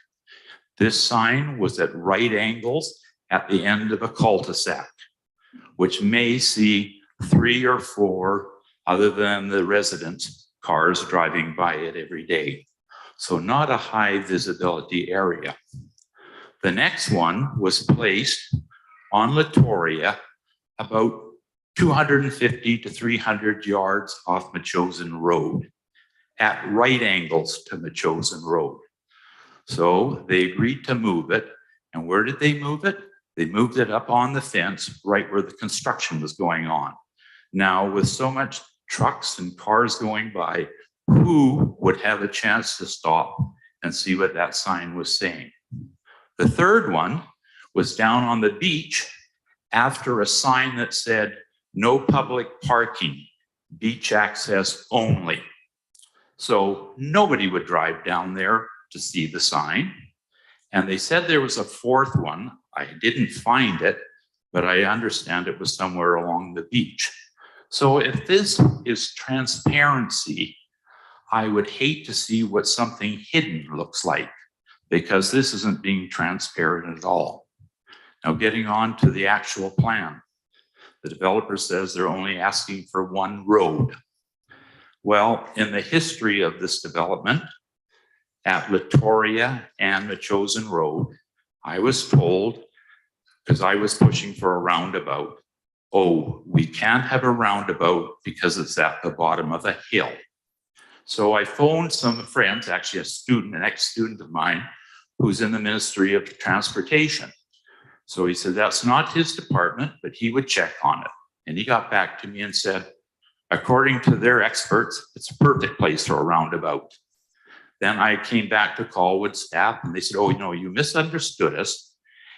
This sign was at right angles at the end of a cul-de-sac, which may see 3 or 4 other than the residents' cars driving by it every day. So not a high visibility area. The next one was placed on Latoria, about 250 to 300 yards off Machosen Road, at right angles to Machosen Road. So they agreed to move it. And where did they move it? They moved it up on the fence right where the construction was going on. Now, with so much trucks and cars going by, who would have a chance to stop and see what that sign was saying? The third one was down on the beach after a sign that said, no public parking, beach access only. So nobody would drive down there to see the sign. And they said there was a fourth one. I didn't find it, but I understand it was somewhere along the beach. So if this is transparency, I would hate to see what something hidden looks like, because this isn't being transparent at all. Now, getting on to the actual plan. The developer says they're only asking for one road. Well, in the history of this development, at Latoria and Machosen Road, I was told, because I was pushing for a roundabout, oh, we can't have a roundabout because it's at the bottom of a hill. So I phoned some friends, actually a student, an ex-student of mine, who's in the Ministry of Transportation. So he said, that's not his department, but he would check on it. And he got back to me and said, according to their experts, it's a perfect place for a roundabout. Then I came back to Colwood staff and they said, oh, no, you misunderstood us.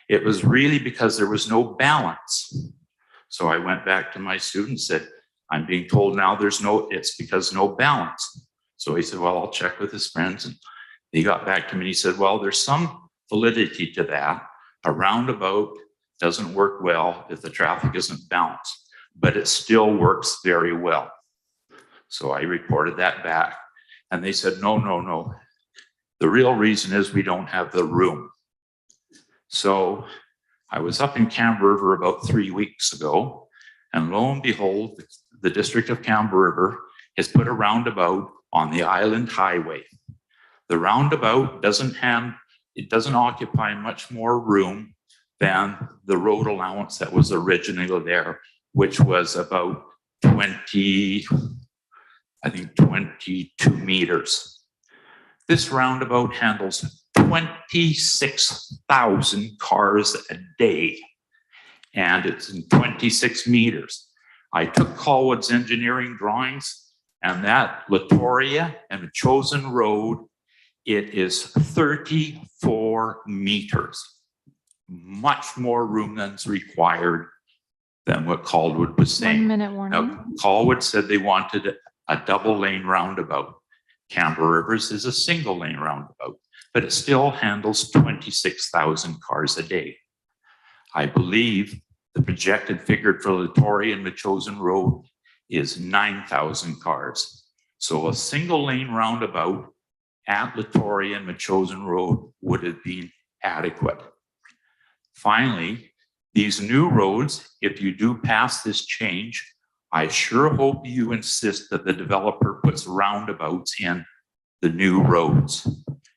It was really because there was no balance. So I went back to my students, said, I'm being told now it's because no balance. So he said, well, I'll check with his friends. And he got back to me and he said, well, there's some validity to that. A roundabout doesn't work well if the traffic isn't balanced, but it still works very well. So I reported that back and they said, no. The real reason is we don't have the room. So I was up in Canberra River about 3 weeks ago, and lo and behold, the District of Canberra River has put a roundabout on the Island Highway. The roundabout doesn't occupy much more room than the road allowance that was originally there, which was about 22 meters. This roundabout handles 26,000 cars a day, and it's in 26 meters. I took Colwood's engineering drawings, and that Latoria and Machosen Road, it is 34 meters. Much more room than's required than what Colwood was saying. 1 minute warning. Now, Colwood said they wanted a double lane roundabout. Canberra Rivers is a single lane roundabout, but it still handles 26,000 cars a day. I believe the projected figure for Latoria and Machosen Road is 9,000 cars. So a single lane roundabout at Latoria and Machosen Road would have been adequate. Finally, these new roads, if you do pass this change, I sure hope you insist that the developer puts roundabouts in the new roads.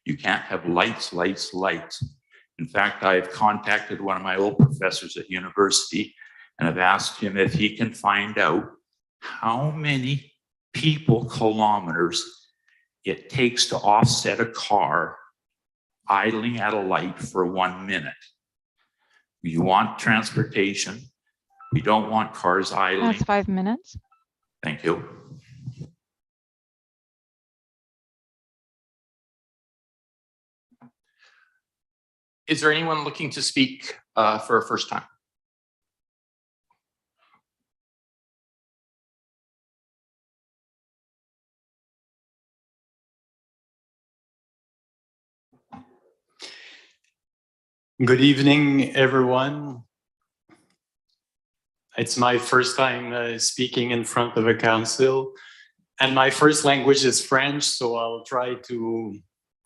You can't have lights. In fact, I've contacted one of my old professors at university and I've asked him if he can find out how many people kilometers it takes to offset a car idling at a light for 1 minute. You want transportation. We don't want cars idling. That's 5 minutes. Thank you. Is there anyone looking to speak for a first time? Good evening, everyone. It's my first time speaking in front of a council, and my first language is French, so I'll try to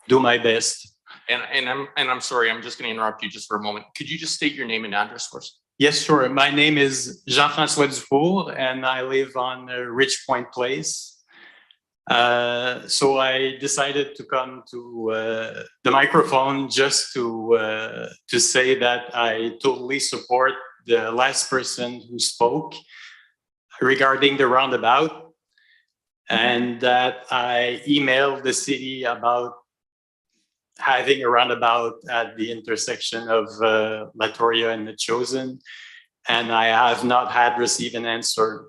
do my best. And I'm sorry, I'm just going to interrupt you just for a moment. Could you just state your name and address for us? Yes, sure. My name is Jean-François Dufour, and I live on Ridge Point Place. So I decided to come to the microphone just to say that I totally support the last person who spoke regarding the roundabout, and that I emailed the city about having a roundabout at the intersection of Latoria and the Chosen, and I have not had received an answer.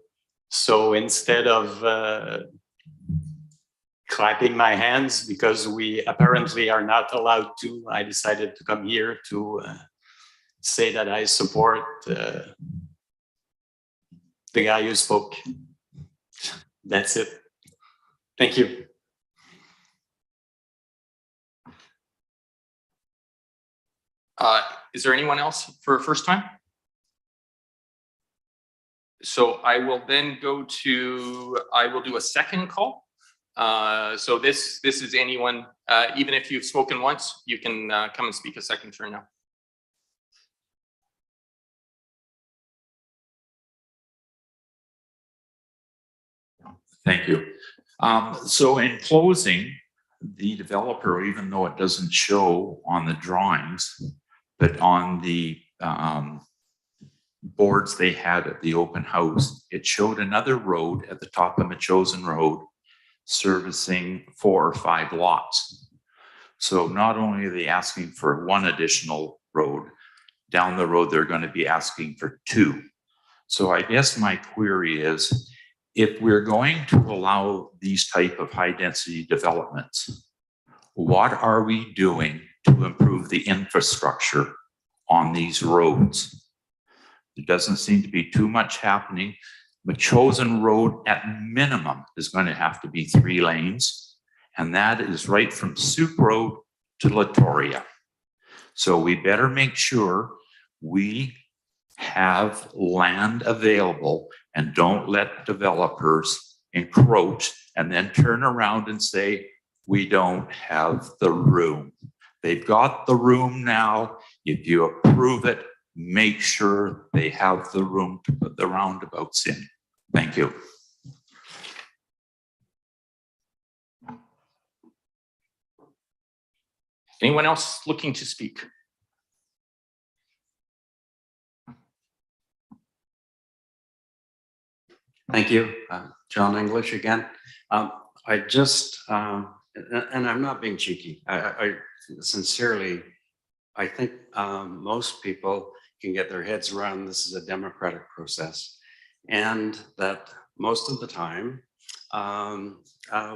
So instead of clapping my hands, because we apparently are not allowed to, I decided to come here to say that I support the guy who spoke. That's it. Thank you. Is there anyone else for a first time? So I will then go to, I will do a second call. So this is anyone, even if you've spoken once, you can come and speak a second turn now. Thank you. So in closing, the developer, even though it doesn't show on the drawings, but on the boards they had at the open house, it showed another road at the top of Machosen Road servicing 4 or 5 lots. So not only are they asking for one additional road, down the road they're going to be asking for 2. So I guess my query is, if we're going to allow these type of high density developments, what are we doing to improve the infrastructure on these roads? There doesn't seem to be too much happening. Machosen Road at minimum is going to have to be 3 lanes, and that is right from Soup Road to Latoria. So we better make sure we have land available and don't let developers encroach and then turn around and say, we don't have the room. They've got the room now. If you approve it, make sure they have the room to put the roundabouts in. Thank you. Anyone else looking to speak? Thank you, John English again. I just, and I'm not being cheeky. I sincerely, I think most people can get their heads around this is a democratic process, and that most of the time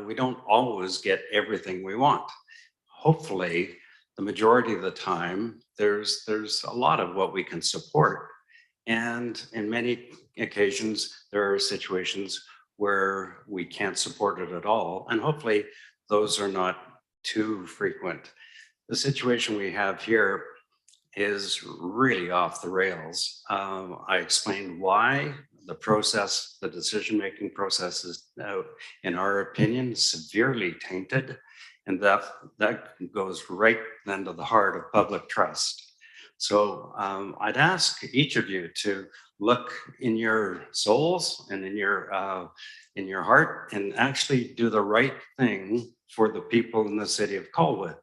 we don't always get everything we want. Hopefully, the majority of the time, there's a lot of what we can support. And in many occasions, there are situations where we can't support it at all. And hopefully those are not too frequent. The situation we have here is really off the rails. I explained why the process, the decision-making process is, in our opinion, severely tainted. And that goes right then to the heart of public trust. So I'd ask each of you to look in your souls and in your heart and actually do the right thing for the people in the city of Colwood.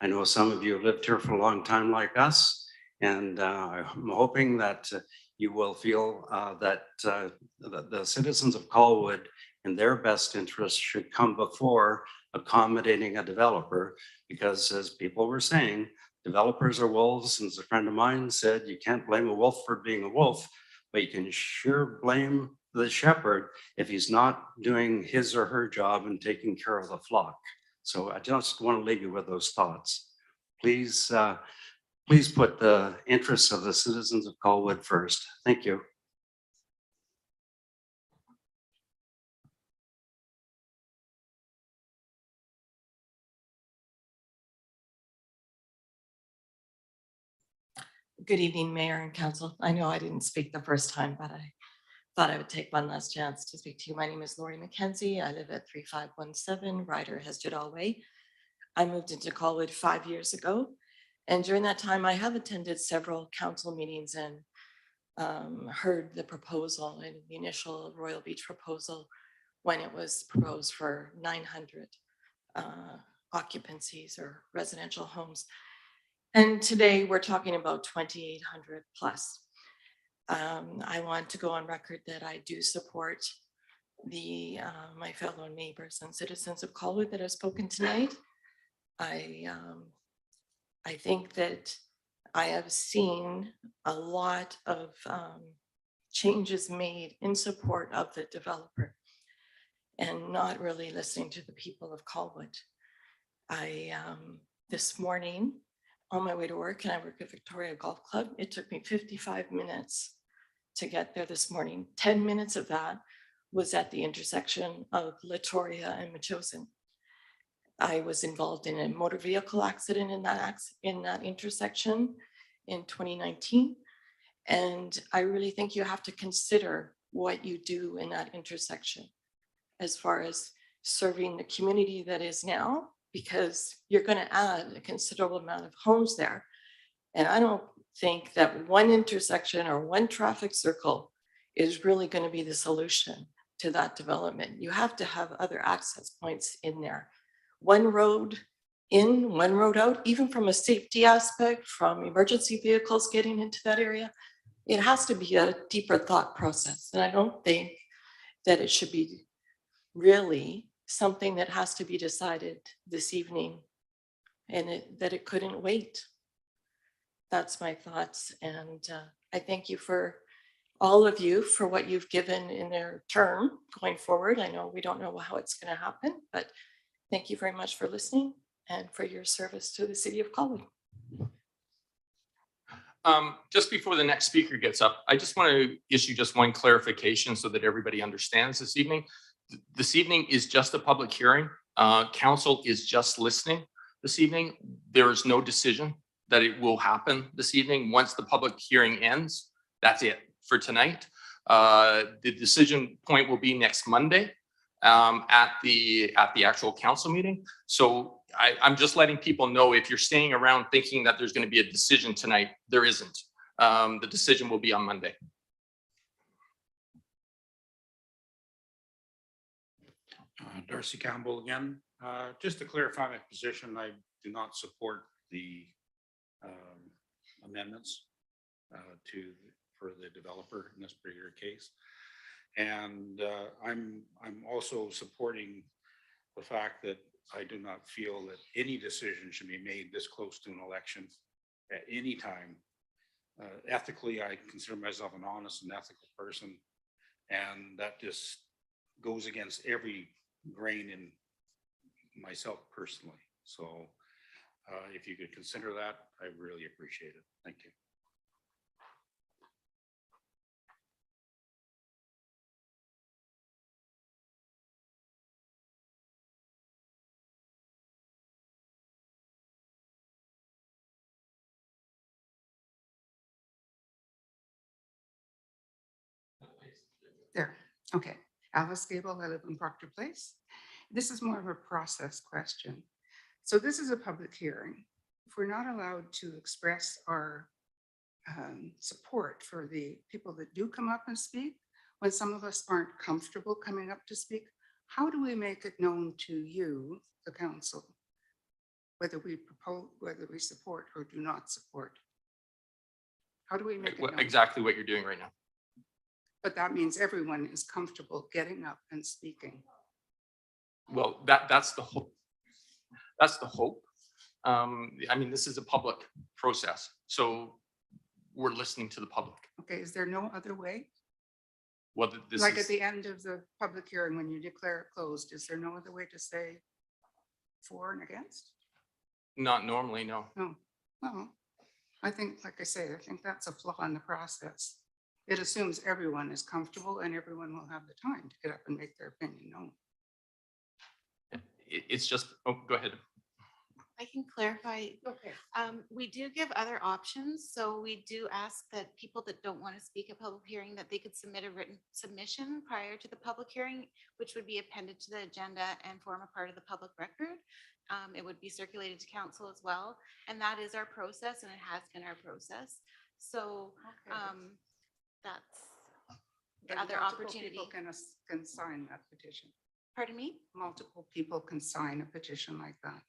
I know some of you have lived here for a long time like us, and I'm hoping that you will feel that the citizens of Colwood in their best interest should come before accommodating a developer, because as people were saying, developers are wolves, and as a friend of mine said, you can't blame a wolf for being a wolf, but you can sure blame the shepherd if he's not doing his or her job and taking care of the flock. So I just want to leave you with those thoughts. Please, please put the interests of the citizens of Colwood first. Thank you. Good evening, Mayor and Council. I know I didn't speak the first time, but I thought I would take one last chance to speak to you. My name is Lori McKenzie. I live at 3517 Ryder Hesjedal Way. I moved into Colwood 5 years ago, and during that time, I have attended several council meetings and heard the proposal and the initial Royal Beach proposal when it was proposed for 900 occupancies or residential homes. And today we're talking about 2,800 plus. I want to go on record that I do support my fellow neighbors and citizens of Colwood that have spoken tonight. I think that I have seen a lot of changes made in support of the developer and not really listening to the people of Colwood. This morning on my way to work, and I work at Victoria Golf Club, it took me 55 minutes to get there this morning. 10 minutes of that was at the intersection of Latoria and Machosen. I was involved in a motor vehicle accident in that intersection in 2019. And I really think you have to consider what you do in that intersection as far as serving the community that is now, because you're going to add a considerable amount of homes there. And I don't think that one intersection or one traffic circle is really going to be the solution to that development. You have to have other access points in there. One road in, one road out, even from a safety aspect, from emergency vehicles getting into that area. It has to be a deeper thought process. And I don't think that it should be really something that has to be decided this evening and that it couldn't wait. That's my thoughts. And I thank you for all of you for what you've given in their term going forward. I know we don't know how it's going to happen, but thank you very much for listening and for your service to the city of Colwood. Just before the next speaker gets up, I just want to issue just one clarification so that everybody understands this evening. This evening is just a public hearing. Council is just listening this evening. There is no decision that it will happen this evening. Once the public hearing ends, that's it for tonight. The decision point will be next Monday at the actual council meeting. So I'm just letting people know, if you're staying around thinking that there's going to be a decision tonight, there isn't. The decision will be on Monday. Darcy Campbell again. Just to clarify my position, I do not support the amendments for the developer in this particular case. And I'm also supporting the fact that I do not feel that any decision should be made this close to an election at any time. Ethically, I consider myself an honest and ethical person, and that just goes against every grain in myself personally. So if you could consider that, I really appreciate it. Thank you. There, okay. Alice Gable, I live in Proctor Place. This is more of a process question. So this is a public hearing. If we're not allowed to express our support for the people that do come up and speak, when some of us aren't comfortable coming up to speak, how do we make it known to you, the council, whether we propose, whether we support or do not support? How do we make it known? Exactly what you're doing right now. But that means everyone is comfortable getting up and speaking. Well, that's the hope. That's the hope. I mean, this is a public process, so we're listening to the public. Okay, is there no other way? Well, this Like is, at the end of the public hearing, when you declare it closed, is there no other way to say for and against? not normally, no. No, well, I think, like I say, I think that's a flaw in the process. It assumes everyone is comfortable and everyone will have the time to get up and make their opinion known. It's just, oh, go ahead. I can clarify. Okay. We do give other options. So we do ask that people that don't want to speak at public hearing, that they could submit a written submission prior to the public hearing, which would be appended to the agenda and form a part of the public record. It would be circulated to council as well. And that is our process, and it has been our process. So that's the And other multiple opportunity. people can sign that petition. Pardon me? Multiple people can sign a petition like that.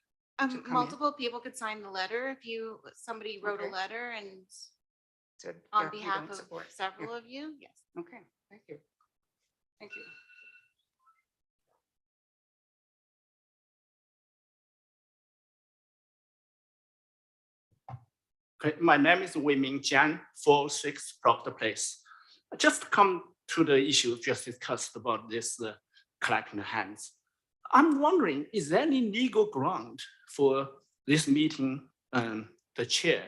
to come in. Multiple people could sign the letter if somebody wrote a Okay. letter and Said, on yeah, we behalf don't of support. several Yeah. of you, yes. Okay, thank you. Thank you. Okay, my name is Wei Ming Jian, 46 Proctor Place. I just come to the issue just discussed about this collecting hands. I'm wondering, is there any legal ground for this meeting and the chair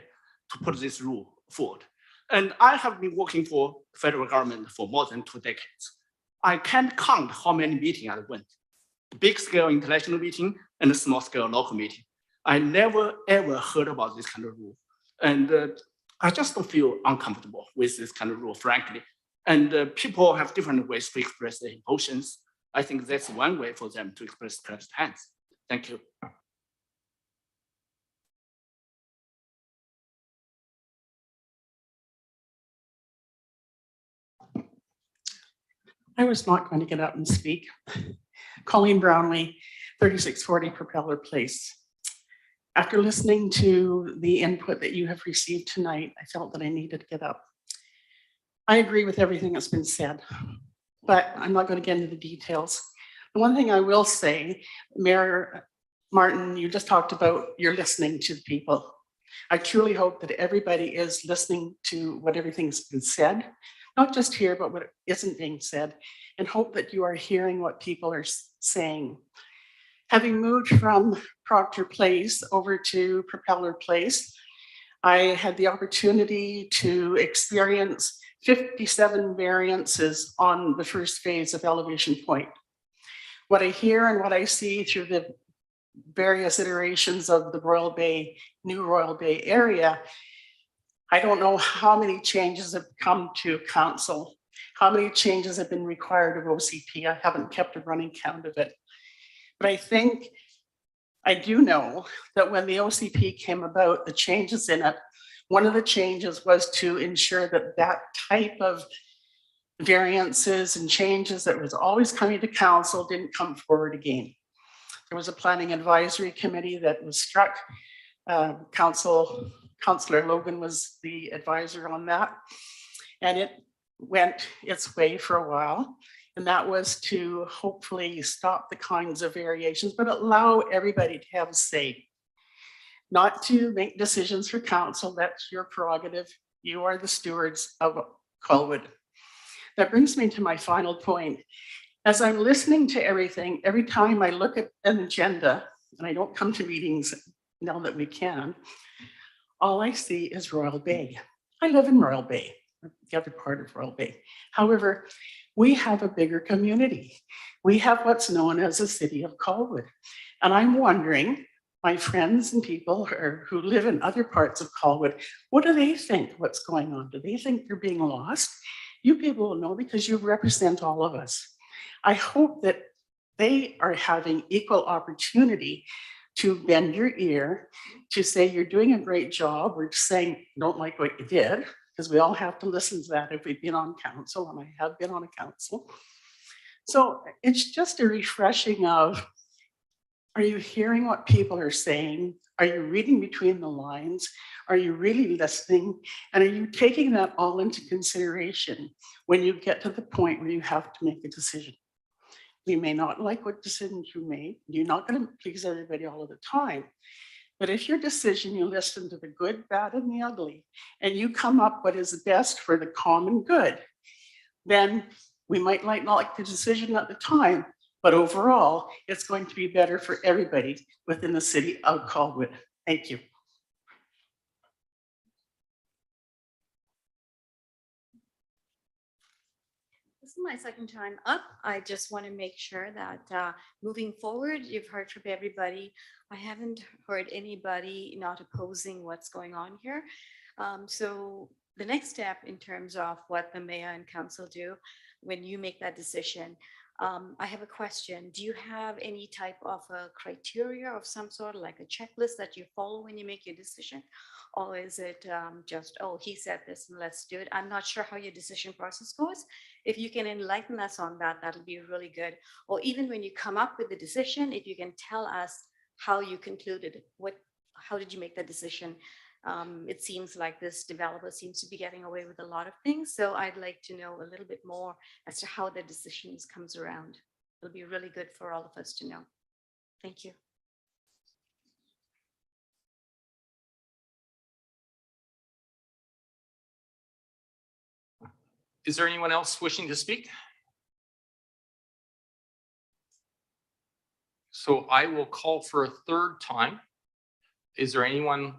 to put this rule forward? And I have been working for federal government for more than 2 decades. I can't count how many meetings I went. Big scale international meeting and a small scale local meeting. I never ever heard about this kind of rule. And I just don't feel uncomfortable with this kind of rule, frankly. And people have different ways to express their emotions. I think that's one way for them to express clasped hands. Thank you. I was not going to get up and speak. Colleen Brownlee, 3640 Propeller Place. After listening to the input that you have received tonight, I felt that I needed to get up. I agree with everything that's been said, but I'm not going to get into the details. The one thing I will say, Mayor Martin, you just talked about you're listening to the people. I truly hope that everybody is listening to what everything's been said, not just here, but what isn't being said, and hope that you are hearing what people are saying. Having moved from Proctor Place over to Propeller Place, I had the opportunity to experience 57 variances on the first phase of Elevation Point. What I hear and what I see through the various iterations of the Royal Bay, new Royal Bay area, I don't know how many changes have come to council, how many changes have been required of OCP. I haven't kept a running count of it. But I do know that when the OCP came about, the changes in it, one of the changes was to ensure that that type of variances and changes that was always coming to council didn't come forward again. There was a planning advisory committee that was struck. Councillor Logan was the advisor on that. And it went its way for a while. And that was to hopefully stop the kinds of variations, but allow everybody to have a say. Not to make decisions for council, that's your prerogative. You are the stewards of Colwood. That brings me to my final point. As I'm listening to everything, every time I look at an agenda, and I don't come to meetings now that we can, all I see is Royal Bay. I live in Royal Bay, the other part of Royal Bay. However, we have a bigger community. We have what's known as the city of Colwood. And I'm wondering, my friends and people who live in other parts of Colwood, what do they think what's going on? Do they think they're being lost? You people will know because you represent all of us. I hope that they are having equal opportunity to bend your ear, to say you're doing a great job, or saying don't like what you did, because we all have to listen to that if we've been on council, and I have been on a council. So it's just a refreshing of, are you hearing what people are saying? Are you reading between the lines? Are you really listening? And are you taking that all into consideration when you get to the point where you have to make a decision? We may not like what decisions you made. You're not going to please everybody all of the time. But if your decision, you listen to the good, bad, and the ugly, and you come up what is best for the common good, then we might not like the decision at the time, but overall, it's going to be better for everybody within the city of Colwood. Thank you. This is my second time up. I just want to make sure that moving forward, you've heard from everybody. I haven't heard anybody not opposing what's going on here. So the next step in terms of what the mayor and council do when you make that decision, I have a question. Do you have any type of a criteria of some sort, like a checklist that you follow when you make your decision? Or is it just, oh, he said this and let's do it? I'm not sure how your decision process goes. If you can enlighten us on that, that'll be really good. Or even when you come up with the decision, if you can tell us how you concluded, how did you make that decision? It seems like this developer seems to be getting away with a lot of things. So I'd like to know a little bit more as to how the decisions comes around. It'll be really good for all of us to know. Thank you. Is there anyone else wishing to speak? So I will call for a third time. Is there anyone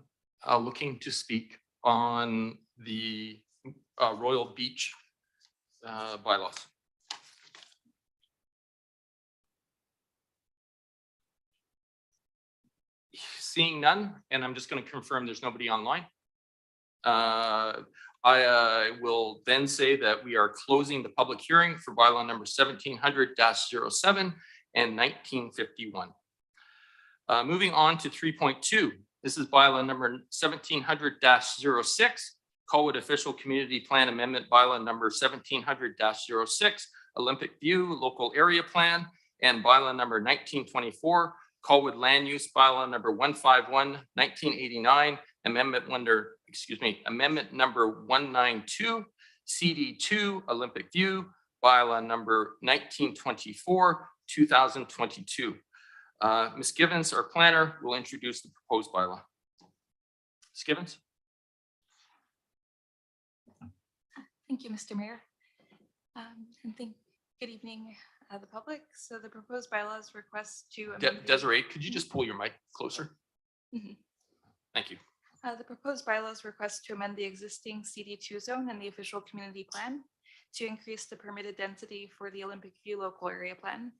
looking to speak on the Royal Beach bylaws? Seeing none, and I'm just going to confirm there's nobody online. I will then say that we are closing the public hearing for bylaw number 1700-07 and 1951. Moving on to 3.2. This is bylaw number 1700-06, Colwood Official Community Plan Amendment bylaw number 1700-06, Olympic View Local Area Plan, and bylaw number 1924, Colwood Land Use bylaw number 151, 1989, amendment number 192, CD2 Olympic View bylaw number 1924, 2022. Ms. Givens, our planner, will introduce the proposed bylaw. Ms. Givens. Thank you, Mr. Mayor. Good evening, the public. So the proposed bylaws request to amend Desiree, could you just pull your mic closer? Mhm. Thank you. The proposed bylaws request to amend the existing CD2 zone and the official community plan to increase the permitted density for the Olympic View local area plan.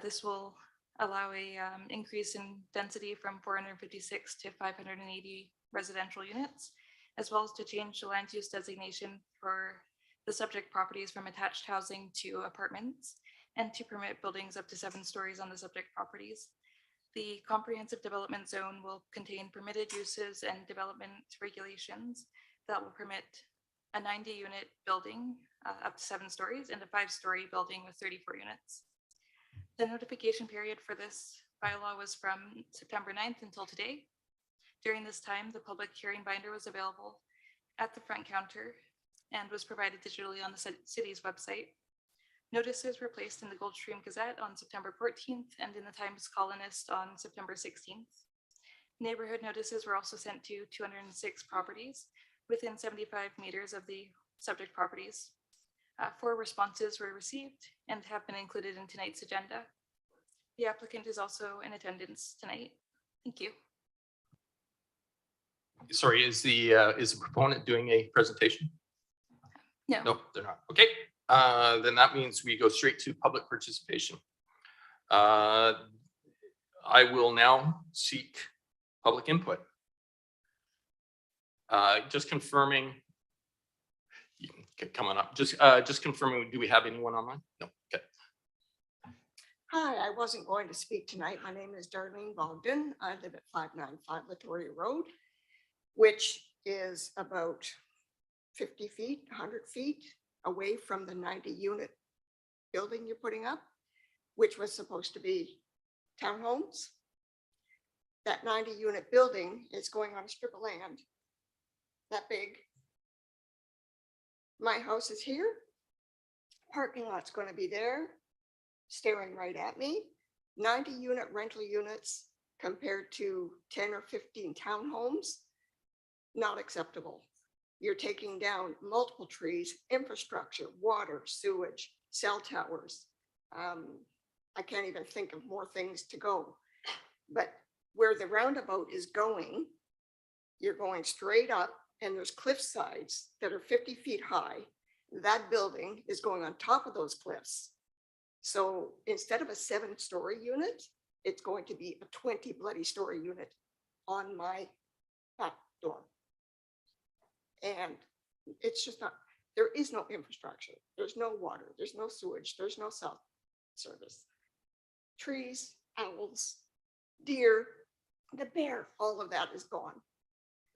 This will allow a increase in density from 456 to 580 residential units, as well as to change the land use designation for the subject properties from attached housing to apartments, and to permit buildings up to 7 stories on the subject properties. The comprehensive development zone will contain permitted uses and development regulations that will permit a 90-unit building up to 7 stories and a 5-story building with 34 units. The notification period for this bylaw was from September 9th until today. During this time, the public hearing binder was available at the front counter and was provided digitally on the city's website. Notices were placed in the Goldstream Gazette on September 14th and in the Times Colonist on September 16th. Neighborhood notices were also sent to 206 properties within 75 meters of the subject properties. 4 responses were received and have been included in tonight's agenda. The applicant is also in attendance tonight. Thank you. Sorry, is the proponent doing a presentation? No. No, they're not. Okay, then that means we go straight to public participation. I will now seek public input. Just confirming. You can get coming up. Just confirming. Do we have anyone online? No. Okay. Hi, I wasn't going to speak tonight. My name is Darlene Bogdan. I live at 595 Latoria Road, which is about 50 feet, 100 feet away from the 90-unit building you're putting up, which was supposed to be townhomes. That 90-unit building is going on a strip of land that big. My house is here. Parking lot's going to be there, staring right at me. 90-unit rental units compared to 10 or 15 townhomes, not acceptable. You're taking down multiple trees, infrastructure, water, sewage, cell towers. I can't even think of more things to go. But where the roundabout is going, you're going straight up and there's cliff sides that are 50 feet high. That building is going on top of those cliffs. So instead of a 7-story unit, it's going to be a 20 bloody story unit on my back door. And it's just not, there is no infrastructure. There's no water, there's no sewage, there's no cell service. Trees, owls, deer, the bear, all of that is gone.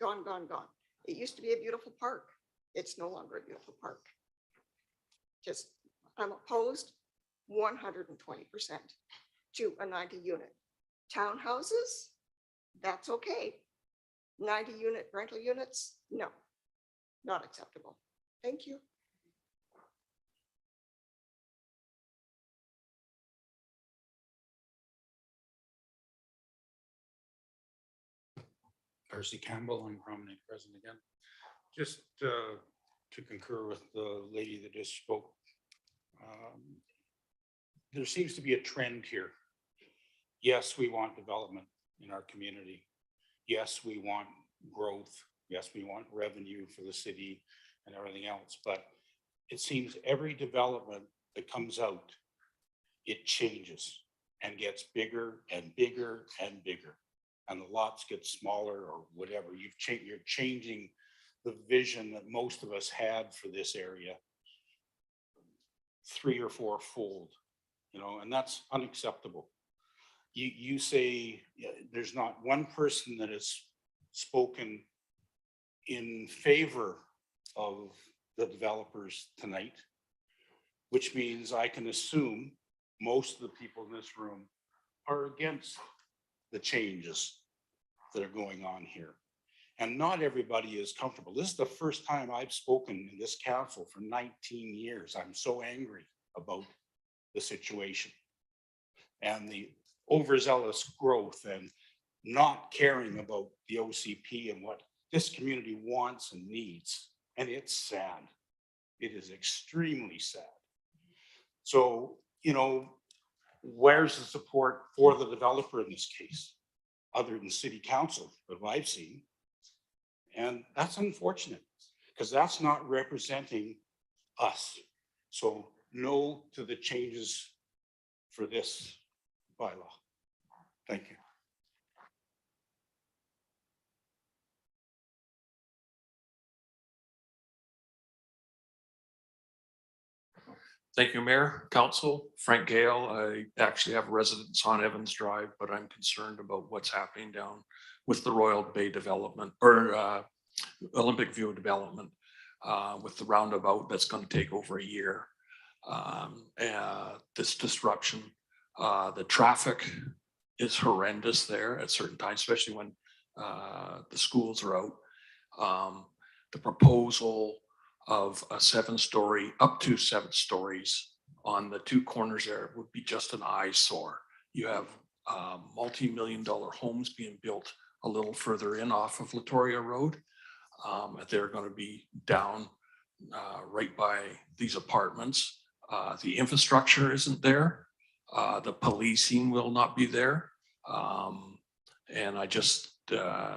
Gone, gone, gone. It used to be a beautiful park. It's no longer a beautiful park. Just, I'm opposed 120% to a 90 unit. Townhouses, that's okay. 90 unit rental units, no, not acceptable. Thank you. Darcy Campbell, I'm prominent present again. Just to concur with the lady that just spoke. There seems to be a trend here. Yes, we want development in our community. Yes, we want growth. Yes, we want revenue for the city and everything else. But it seems every development that comes out, it changes and gets bigger and bigger and bigger. And the lots get smaller or whatever. You're changing the vision that most of us had for this area 3 or 4 fold, you know, and that's unacceptable. You say there's not one person that has spoken in favor of the developers tonight, which means I can assume most of the people in this room are against the changes that are going on here. And not everybody is comfortable. This is the first time I've spoken in this council for 19 years. I'm so angry about the situation and the overzealous growth and not caring about the OCP and what this community wants and needs. And it's sad. It is extremely sad. So, you know, where's the support for the developer in this case, other than city council that I've seen? And that's unfortunate because that's not representing us. So no to the changes for this bylaw. Thank you. Thank you, Mayor, Council, Frank Gale. I actually have residence on Evans Drive, but I'm concerned about what's happening down with the Royal Bay development or Olympic View development with the roundabout that's going to take over a year. This disruption, the traffic is horrendous there at certain times, especially when the schools are out. The proposal of a 7-story, up to 7 stories on the 2 corners there would be just an eyesore. You have multi-million-dollar homes being built a little further in off of Latoria Road. They're going to be down right by these apartments. The infrastructure isn't there. The policing will not be there. And I just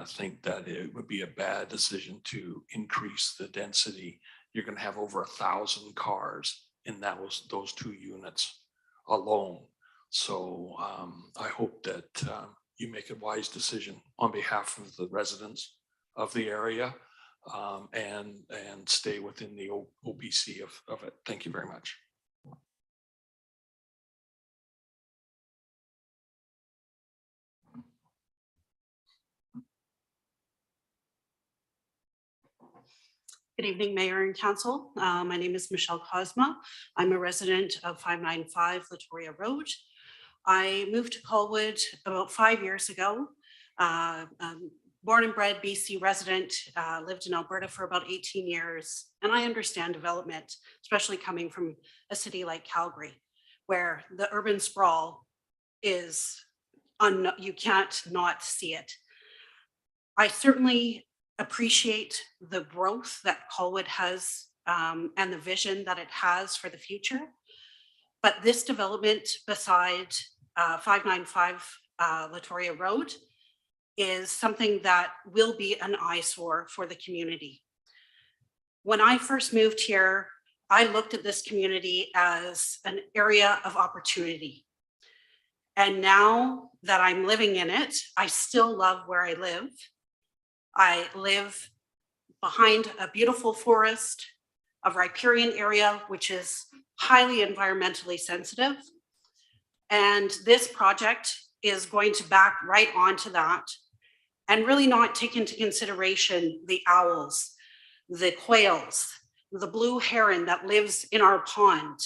think that it would be a bad decision to increase the density. You're going to have over 1,000 cars in those 2 units alone. So I hope that you make a wise decision on behalf of the residents of the area and stay within the OPC of it. Thank you very much. Good evening, Mayor and Council. My name is Michelle Cosma. I'm a resident of 595 Latoria Road. I moved to Colwood about 5 years ago. Born and bred BC resident, lived in Alberta for about 18 years. And I understand development, especially coming from a city like Calgary, where the urban sprawl is, you can't not see it. I certainly appreciate the growth that Colwood has and the vision that it has for the future. But this development beside 595 Latoria Road is something that will be an eyesore for the community. When I first moved here, I looked at this community as an area of opportunity. And now that I'm living in it, I still love where I live. I live behind a beautiful forest, a riparian area, which is highly environmentally sensitive. And this project is going to back right onto that and really not take into consideration the owls, the quails, the blue heron that lives in our pond.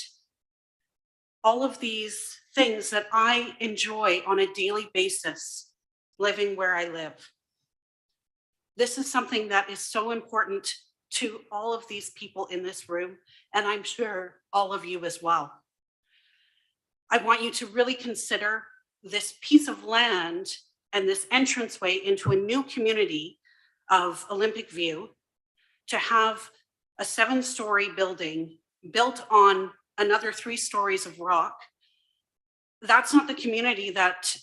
All of these things that I enjoy on a daily basis living where I live. This is something that is so important to all of these people in this room, and I'm sure all of you as well. I want you to really consider this piece of land and this entranceway into a new community of Olympic View to have a 7-story building built on another 3 stories of rock. That's not the community that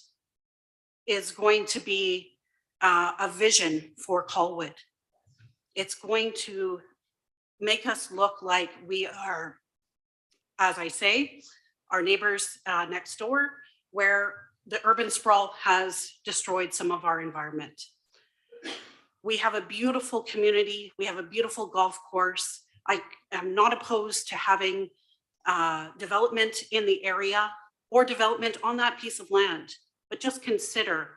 is going to be a vision for Colwood. It's going to make us look like we are, as I say, our neighbors next door, where the urban sprawl has destroyed some of our environment. We have a beautiful community. We have a beautiful golf course. I am not opposed to having development in the area or development on that piece of land, but just consider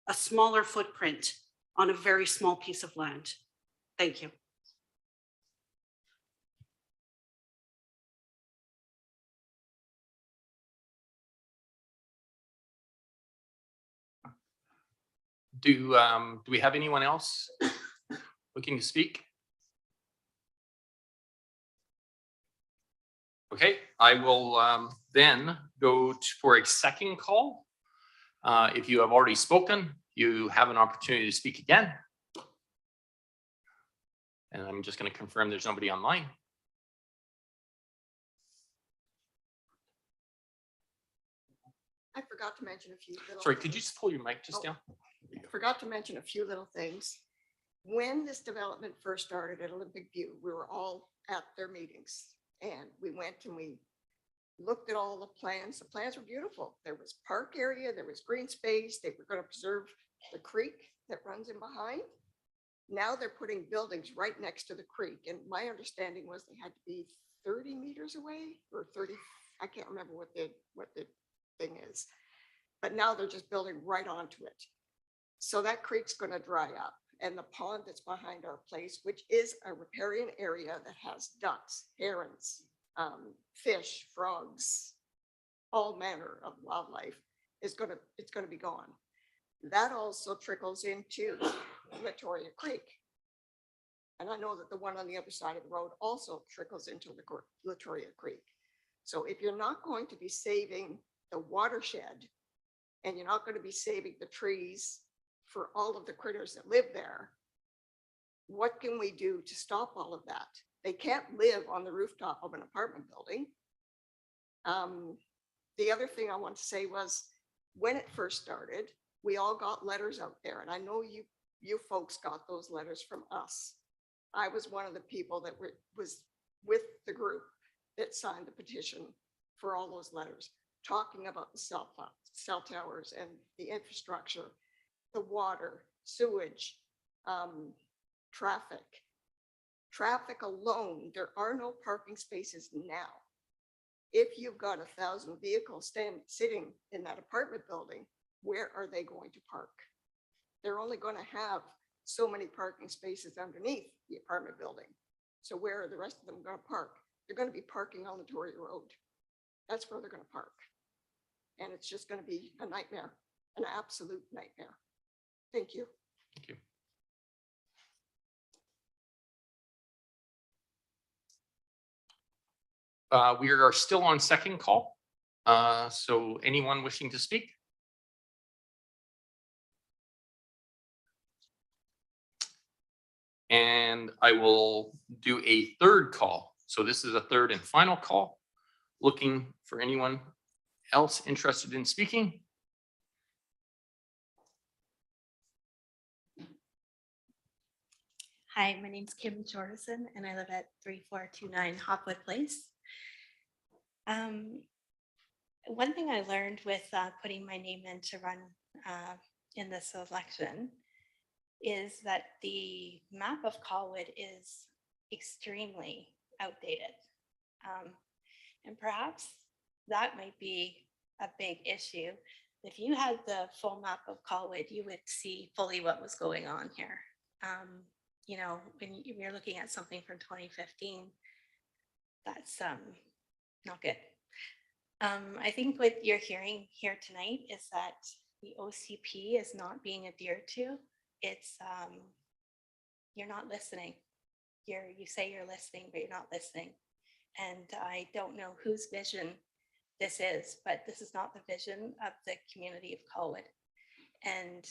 a smaller footprint on a very small piece of land. Thank you. Do we have anyone else looking to speak? Okay, I will then go for a second call. If you have already spoken, you have an opportunity to speak again. And I'm just going to confirm there's nobody online. I forgot to mention a few. Sorry, could you just pull your mic just down? Forgot to mention a few little things. When this development first started at Olympic View, we were all at their meetings and we went and we looked at all the plans. The plans were beautiful. There was park area, there was green space. They were going to preserve the creek that runs in behind. Now they're putting buildings right next to the creek. And my understanding was they had to be 30 meters away or 30. I can't remember what the thing is, but now they're just building right onto it. So that creek's going to dry up, and the pond that's behind our place, which is a riparian area that has ducks, herons, fish, frogs, all manner of wildlife, it's going to be gone. That also trickles into Latoria Creek. And I know that the one on the other side of the road also trickles into Latoria Creek. So if you're not going to be saving the watershed and you're not going to be saving the trees for all of the critters that live there, what can we do to stop all of that? They can't live on the rooftop of an apartment building. The other thing I want to say was when it first started, we all got letters out there, and I know you folks got those letters from us. I was one of the people that was with the group that signed the petition for all those letters, talking about the cell towers and the infrastructure, the water, sewage, traffic. Traffic alone, there are no parking spaces now. If you've got 1,000 vehicles sitting in that apartment building, where are they going to park? They're only going to have so many parking spaces underneath the apartment building. So where are the rest of them going to park? They're going to be parking on Latoria Road. That's where they're going to park. And it's just going to be a nightmare, an absolute nightmare. Thank you. Thank you. We are still on second call. So anyone wishing to speak? And I will do a third call. So this is a third and final call, looking for anyone else interested in speaking. Hi, my name's Kim Jorgensen and I live at 3429 Hopwood Place. One thing I learned with putting my name in to run in this election is that the map of Colwood is extremely outdated. And perhaps that might be a big issue. If you had the full map of Colwood, you would see fully what was going on here. You know, when you're looking at something from 2015, that's not good. I think what you're hearing here tonight is that the OCP is not being adhered to. It's you're not listening. You say you're listening, but you're not listening. And I don't know whose vision this is, but this is not the vision of the community of Colwood. And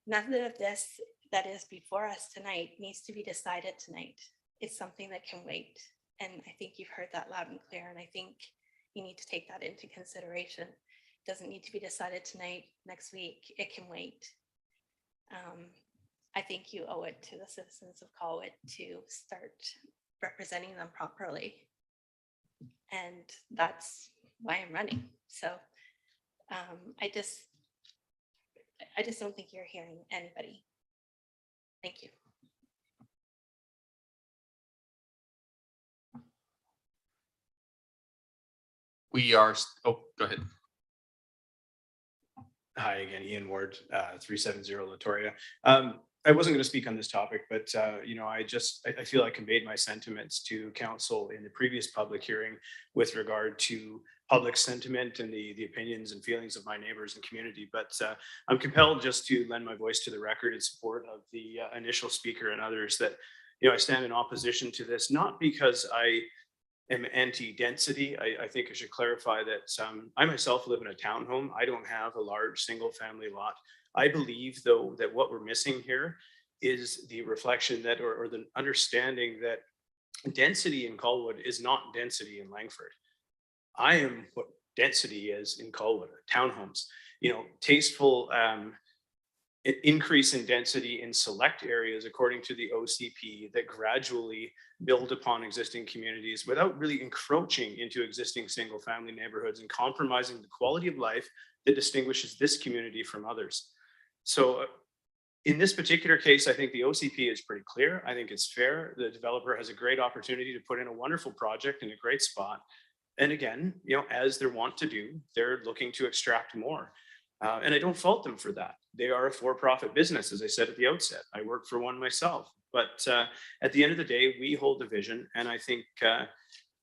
none of this that is before us tonight needs to be decided tonight. It's something that can wait. And I think you've heard that loud and clear. And I think you need to take that into consideration. It doesn't need to be decided tonight, next week. It can wait. I think you owe it to the citizens of Colwood to start representing them properly. And that's why I'm running. So I just don't think you're hearing anybody. Thank you. We are, oh, go ahead. Hi again, Ian Ward, 370 Latoria. I wasn't going to speak on this topic, but you know, I feel I conveyed my sentiments to council in the previous public hearing with regard to public sentiment and the opinions and feelings of my neighbors and community. But I'm compelled just to lend my voice to the record in support of the initial speaker and others that, you know, I stand in opposition to this, not because I am anti-density. I think I should clarify that I myself live in a townhome. I don't have a large single family lot. I believe, though, that what we're missing here is the reflection that, or the understanding that density in Colwood is not density in Langford. I am what density is in Colwood, townhomes. You know, tasteful increase in density in select areas, according to the OCP, that gradually build upon existing communities without really encroaching into existing single family neighborhoods and compromising the quality of life that distinguishes this community from others. So in this particular case, I think the OCP is pretty clear. I think it's fair. The developer has a great opportunity to put in a wonderful project in a great spot. And again, you know, as they're wont to do, they're looking to extract more. And I don't fault them for that. They are a for-profit business, as I said at the outset. I work for one myself. But at the end of the day, we hold the vision. And I think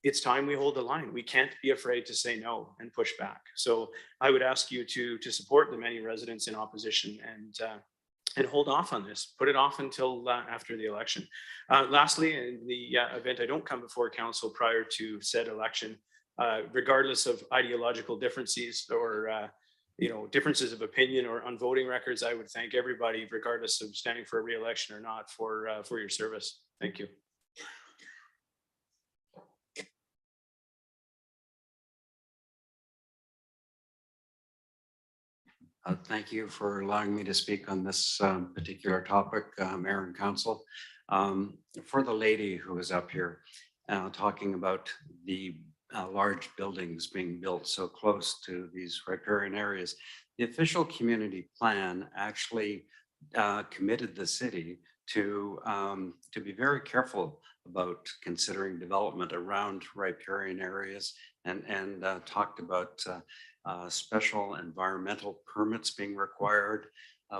it's time we hold the line. We can't be afraid to say no and push back. So I would ask you to support the many residents in opposition and hold off on this. Put it off until after the election. Lastly, in the event I don't come before council prior to said election, regardless of ideological differences or you know, differences of opinion or on voting records, I would thank everybody, regardless of standing for a re-election or not, for your service. Thank you. Thank you for allowing me to speak on this particular topic, Mayor and Council. For the lady who is up here talking about the large buildings being built so close to these riparian areas, the official community plan actually committed the city to be very careful about considering development around riparian areas and talked about special environmental permits being required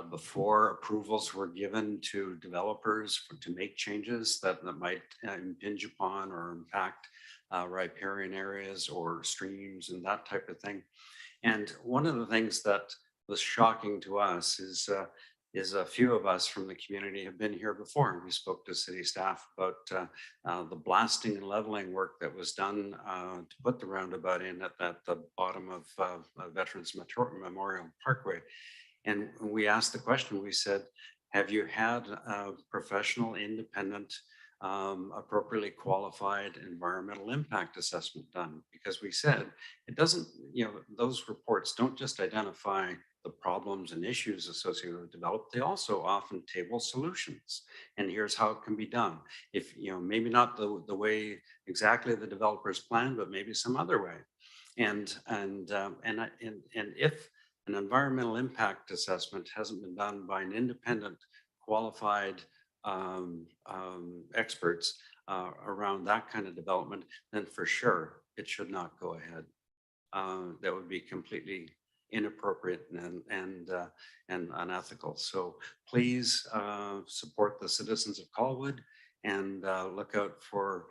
before approvals were given to developers to make changes that might impinge upon or impact riparian areas or streams and that type of thing. And one of the things that was shocking to us is a few of us from the community have been here before. And we spoke to city staff about the blasting and leveling work that was done to put the roundabout in at the bottom of Veterans Memorial Parkway. And we asked the question, we said, have you had a professional, independent, appropriately qualified environmental impact assessment done? Because we said it doesn't, you know, those reports don't just identify the problems and issues associated with development, they also often table solutions. And here's how it can be done. If, you know, maybe not the way exactly the developers planned, but maybe some other way. And if an environmental impact assessment hasn't been done by an independent, qualified experts around that kind of development, then for sure it should not go ahead. that would be completely inappropriate and unethical. So please support the citizens of Colwood and look out for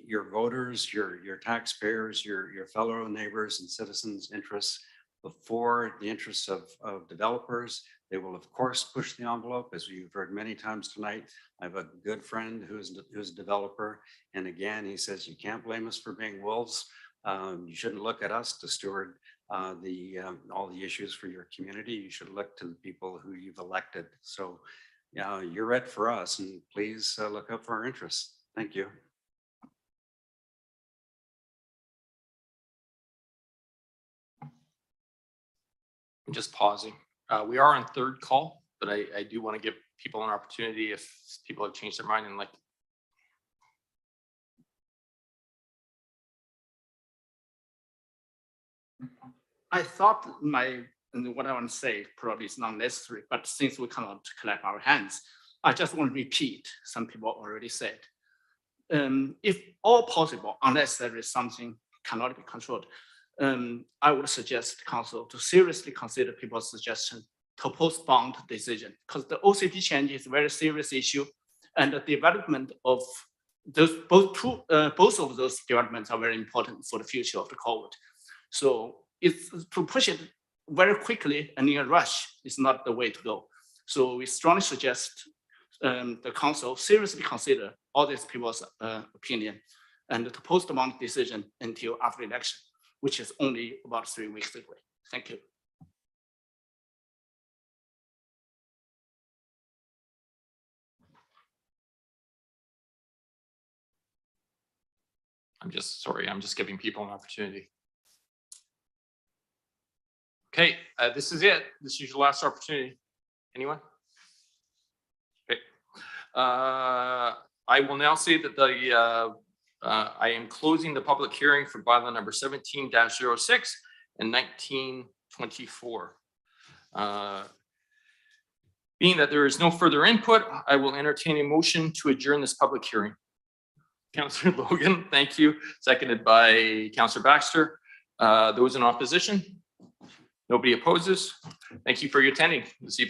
your voters, your taxpayers, your fellow neighbors and citizens' interests before the interests of developers. They will, of course, push the envelope, as you've heard many times tonight. I have a good friend who's a developer. And again, he says, you can't blame us for being wolves. You shouldn't look at us to steward all the issues for your community. You should look to the people who you've elected. So you're it for us, and please look out for our interests. Thank you. I'm just pausing. We are on third call, but I do want to give people an opportunity if people have changed their mind and like. I thought what I want to say probably is not necessary, but since we cannot clap our hands, I just want to repeat some people already said. If all possible, unless there is something cannot be controlled, I would suggest council to seriously consider people's suggestion to postpone the decision, because the OCP change is a very serious issue, and the development of those both of those developments are very important for the future of the Colwood. So it's to push it very quickly and in a rush is not the way to go. So we strongly suggest the council seriously consider all these people's opinion and to postpone the decision until after election, which is only about 3 weeks away. Thank you. I'm just giving people an opportunity. Okay, this is it. This is your last opportunity. Anyone? Okay. I will now say that I am closing the public hearing for bylaw number 17-06 and 1924. Being that there is no further input, I will entertain a motion to adjourn this public hearing. Councillor Logan, thank you. Seconded by Councillor Baxter. Those in opposition? Nobody opposes. Thank you for your attending this evening.